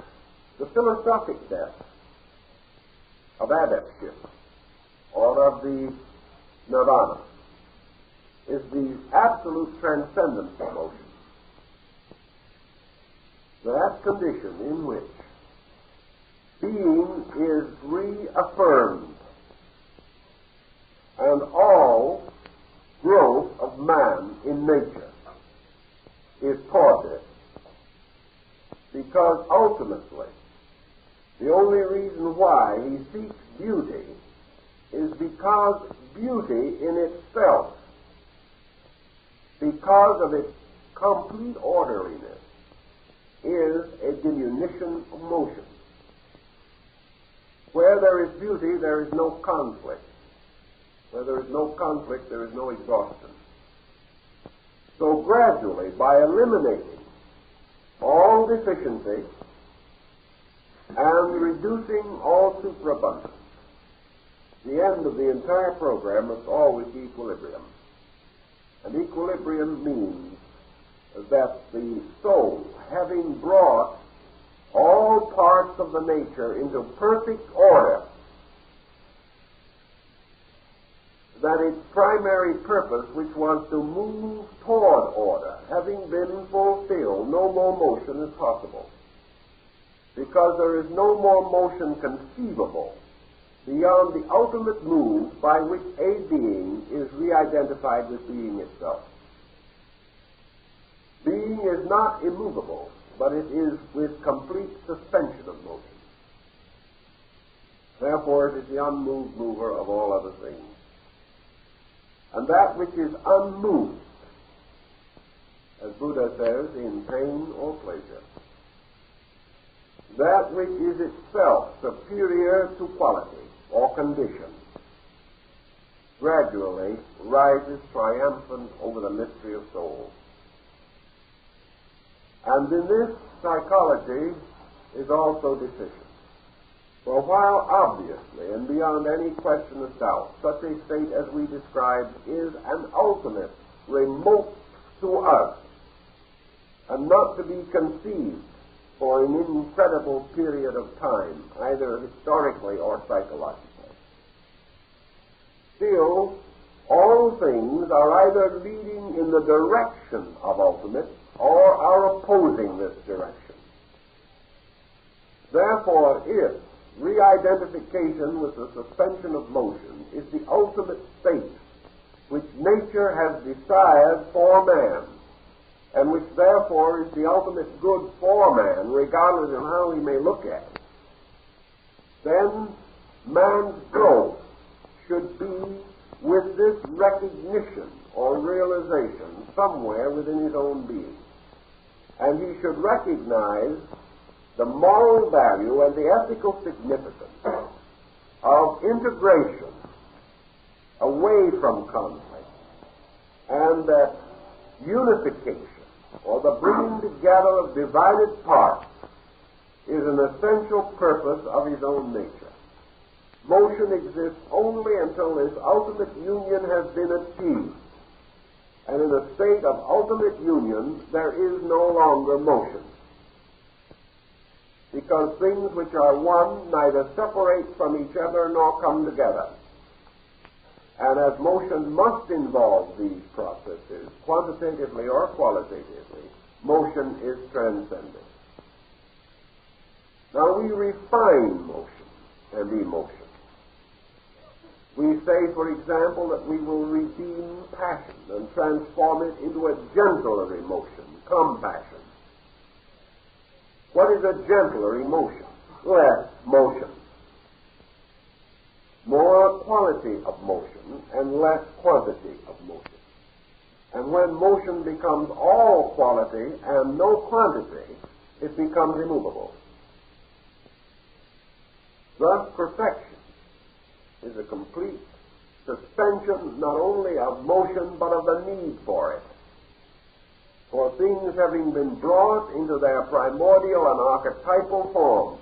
the philosophic death of adeptship, or of the nirvana, is the absolute transcendence of motion. That condition in which being is reaffirmed and all growth of man in nature is pauses, because ultimately the only reason why he seeks beauty is because beauty in itself, because of its complete orderliness, is a diminution of motion. Where there is beauty, there is no conflict. Where there is no conflict, there is no exhaustion. So gradually, by eliminating all deficiency and reducing all superabundance, the end of the entire program must always be equilibrium. And equilibrium means that the soul, having brought all parts of the nature into perfect order, that its primary purpose, which was to move toward order, having been fulfilled, no more motion is possible, because there is no more motion conceivable beyond the ultimate move by which a being is re-identified with being itself. Being is not immovable, but it is with complete suspension of motion. Therefore, it is the unmoved mover of all other things. And that which is unmoved, as Buddha says, in pain or pleasure, that which is itself superior to quality or condition, gradually rises triumphant over the mystery of soul. And in this, psychology is also deficient. For while obviously and beyond any question of doubt, such a state as we described is an ultimate, remote to us, and not to be conceived for an incredible period of time, either historically or psychologically. Still, all things are either leading in the direction of ultimate or are opposing this direction. Therefore, if re-identification with the suspension of motion is the ultimate state which nature has desired for man, and which therefore is the ultimate good for man, regardless of how he may look at it, then man's growth should be with this recognition or realization somewhere within his own being. And he should recognize the moral value and the ethical significance of integration away from conflict, and that unification, or the bringing together of divided parts, is an essential purpose of his own nature. Motion exists only until this ultimate union has been achieved. And in a state of ultimate union, there is no longer motion. Because things which are one neither separate from each other nor come together. And as motion must involve these processes, quantitatively or qualitatively, motion is transcendent. Now we refine motion and emotion. We say, for example, that we will redeem passion and transform it into a gentler emotion, compassion. What is a gentler emotion? Less motion. More quality of motion and less quantity of motion. And when motion becomes all quality and no quantity, it becomes immovable. Thus, perfection is a complete suspension not only of motion but of the need for it. For things having been brought into their primordial and archetypal form,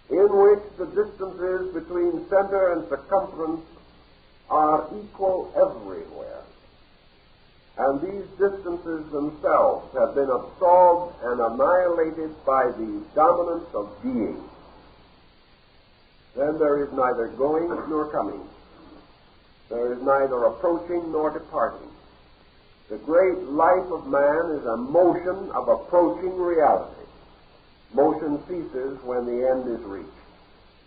in which the distances between center and circumference are equal everywhere, and these distances themselves have been absorbed and annihilated by the dominance of being, then there is neither going nor coming. There is neither approaching nor departing. The great life of man is a motion of approaching reality. Motion ceases when the end is reached.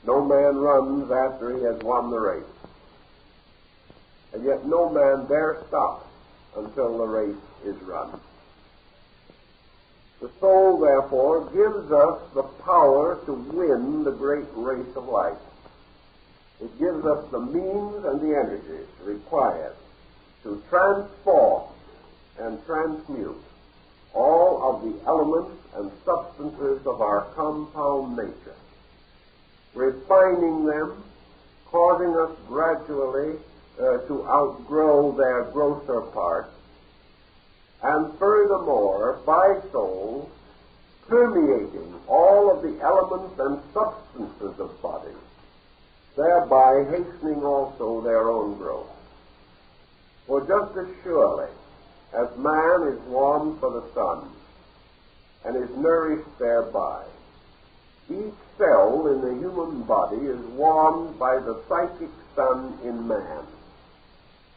No man runs after he has won the race. And yet no man dare stop until the race is run. The soul, therefore, gives us the power to win the great race of life. It gives us the means and the energies required to transform and transmute all of the elements and substances of our compound nature, refining them, causing us gradually to outgrow their grosser parts, and furthermore, by soul, permeating all of the elements and substances of bodies, thereby hastening also their own growth. For just as surely as man is warmed for the sun and is nourished thereby, each cell in the human body is warmed by the psychic sun in man.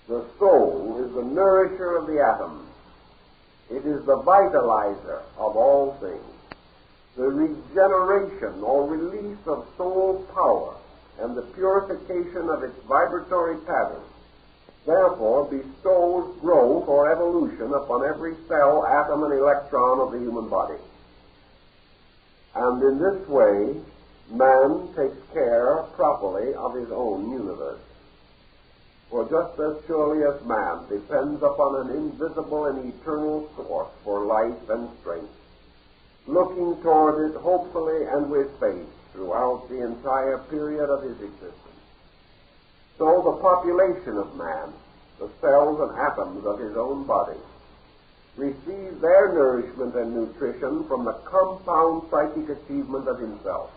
The soul is the nourisher of the atoms. It is the vitalizer of all things. The regeneration or release of soul power and the purification of its vibratory pattern therefore bestows growth or evolution upon every cell, atom, and electron of the human body. And in this way, man takes care properly of his own universe. For just as surely as man depends upon an invisible and eternal source for life and strength, looking toward it hopefully and with faith throughout the entire period of his existence, so the population of man, the cells and atoms of his own body, receive their nourishment and nutrition from the compound psychic achievement of himself.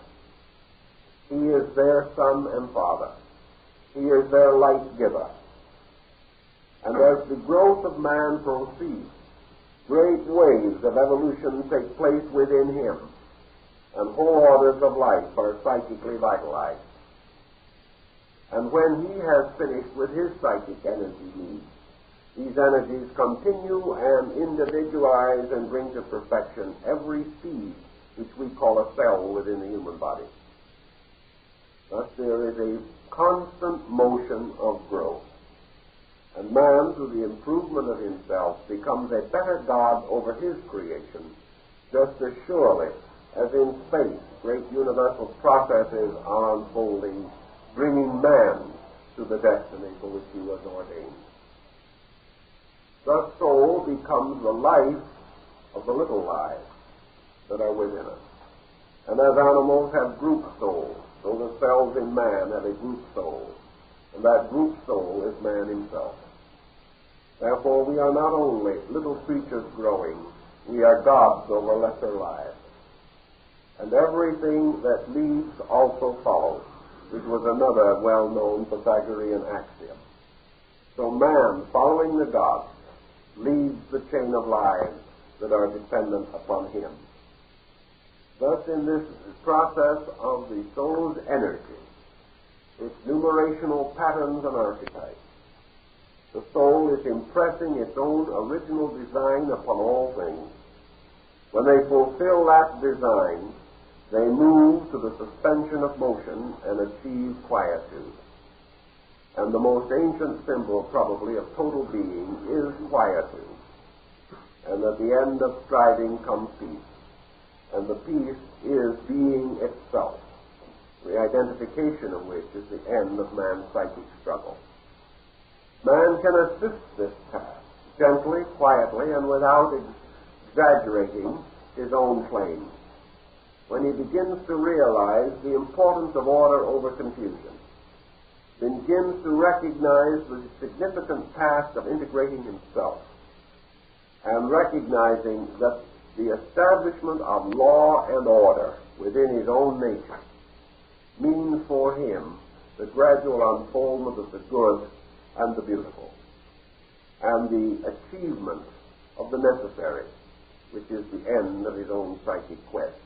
He is their son and father. He is their light giver. And as the growth of man proceeds, great waves of evolution take place within him, and whole orders of life are psychically vitalized. And when he has finished with his psychic energy needs, these energies continue and individualize and bring to perfection every seed which we call a cell within the human body. Thus there is a constant motion of growth. And man, through the improvement of himself, becomes a better God over his creation, just as surely as in space great universal processes are unfolding, bringing man to the destiny for which he was ordained. The soul becomes the life of the little lives that are within us. And as animals have group souls, so the cells in man have a group soul, and that group soul is man himself. Therefore, we are not only little creatures growing, we are gods over lesser lives. And everything that leads also follows, which was another well-known Pythagorean axiom. So man, following the gods, leads the chain of lives that are dependent upon him. Thus, in this process of the soul's energy, its numerational patterns and archetypes, the soul is impressing its own original design upon all things. When they fulfill that design, they move to the suspension of motion and achieve quietude. And the most ancient symbol, probably, of total being is quietude. And at the end of striving comes peace. And the peace is being itself, the identification of which is the end of man's psychic struggle. Man can assist this task gently, quietly, and without exaggerating his own claims. When he begins to realize the importance of order over confusion, begins to recognize the significant task of integrating himself, and recognizing that the establishment of law and order within his own nature means for him the gradual unfoldment of the good and the beautiful, and the achievement of the necessary, which is the end of his own psychic quest.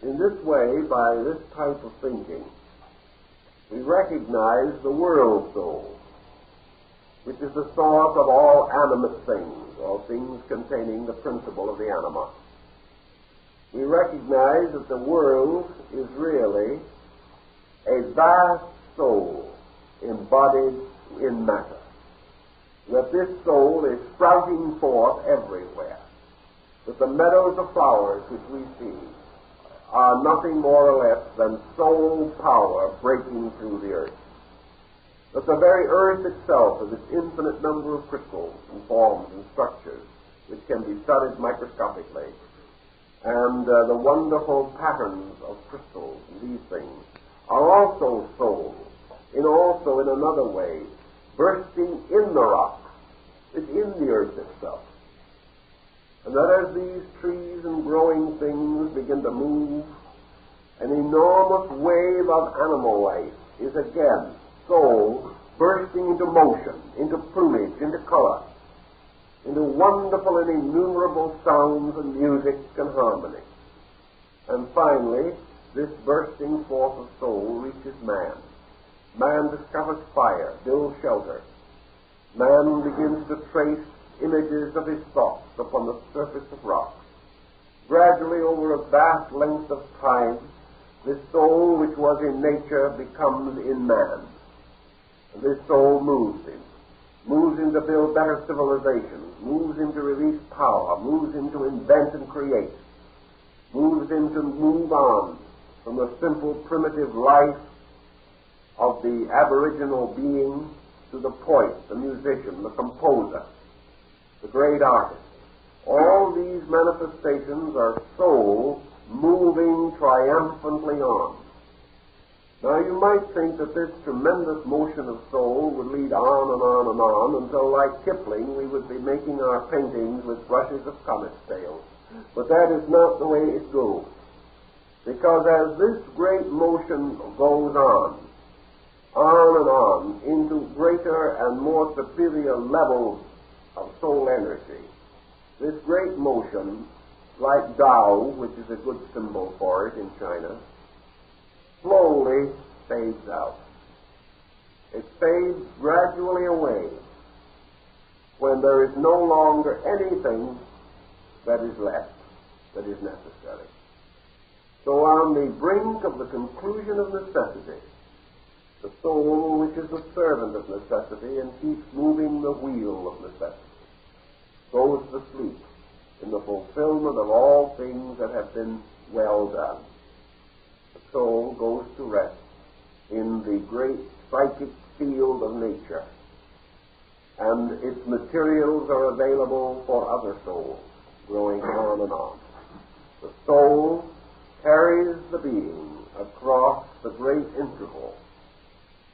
In this way, by this type of thinking, we recognize the world soul, which is the source of all animate things, or things containing the principle of the anima. We recognize that the world is really a vast soul embodied in matter, that this soul is sprouting forth everywhere, that the meadows of flowers which we see are nothing more or less than soul power breaking through the earth, that the very earth itself is its infinite number of crystals and forms and structures which can be studied microscopically, and the wonderful patterns of crystals and these things are also souls, also in another way, bursting in the rock, within the earth itself. And that as these trees and growing things begin to move, an enormous wave of animal life is again soul bursting into motion, into plumage, into color, into wonderful and innumerable sounds and music and harmony. And finally, this bursting forth of soul reaches man. Man discovers fire, builds shelter. Man begins to trace images of his thoughts upon the surface of rock. Gradually, over a vast length of time, this soul which was in nature becomes in man. And this soul moves him to build better civilizations, moves him to release power, moves him to invent and create, moves him to move on from the simple primitive life of the aboriginal being to the poet, the musician, the composer, the great artist. All these manifestations are soul moving triumphantly on. Now you might think that this tremendous motion of soul would lead on and on and on until, like Kipling, we would be making our paintings with brushes of comet's tails. But that is not the way it goes. Because as this great motion goes on and on, into greater and more superior levels of soul energy, this great motion, like Tao, which is a good symbol for it in China, slowly fades out. It fades gradually away when there is no longer anything that is left, that is necessary. So on the brink of the conclusion of necessity, the soul, which is the servant of necessity and keeps moving the wheel of necessity, goes to sleep in the fulfillment of all things that have been well done. The soul goes to rest in the great psychic field of nature, and its materials are available for other souls, growing on and on. The soul carries the being across the great interval,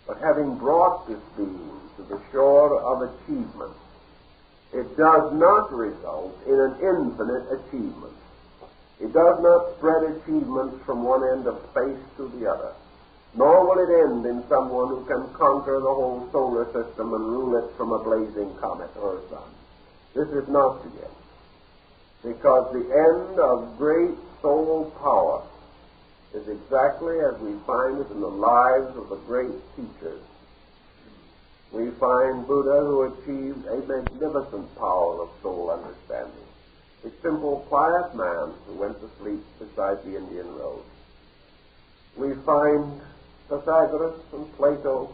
but having brought this being to the shore of achievement, it does not result in an infinite achievement. It does not spread achievements from one end of space to the other, nor will it end in someone who can conquer the whole solar system and rule it from a blazing comet or a sun. This is not the end, because the end of great soul power is exactly as we find it in the lives of the great teachers. We find Buddha, who achieved a magnificent power of soul understanding, a simple, quiet man who went to sleep beside the Indian road. We find Pythagoras and Plato,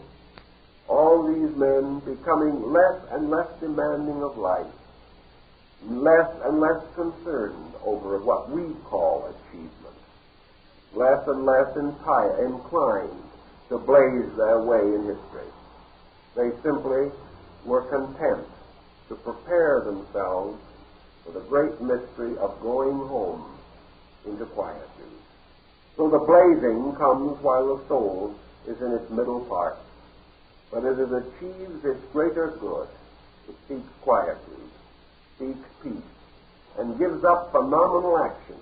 all these men becoming less and less demanding of life, less and less concerned over what we call achievement, less and less inclined to blaze their way in history. They simply were content to prepare themselves for the great mystery of going home into quietude. So the blazing comes while the soul is in its middle part, but as it achieves its greater good, it seeks quietude, seeks peace, and gives up phenomenal action,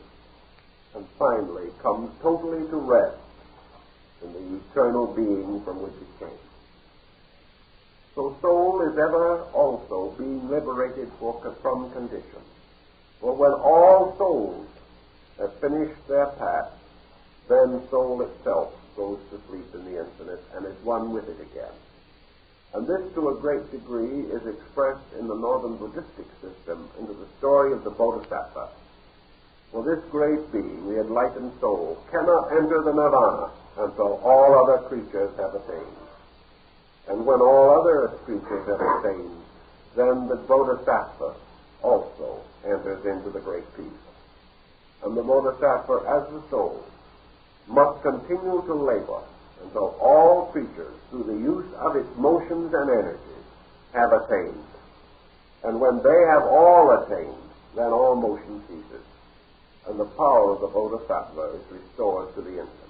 and finally comes totally to rest in the eternal being from which it came. So soul is ever also being liberated from condition. For when all souls have finished their task, then soul itself goes to sleep in the infinite and is one with it again. And this, to a great degree, is expressed in the northern Buddhistic system into the story of the Bodhisattva. For this great being, the enlightened soul, cannot enter the nirvana until all other creatures have attained. And when all other creatures have attained, then the Bodhisattva also enters into the great peace. And the Bodhisattva, as the soul, must continue to labor until all creatures, through the use of its motions and energies, have attained. And when they have all attained, then all motion ceases, and the power of the Bodhisattva is restored to the infinite.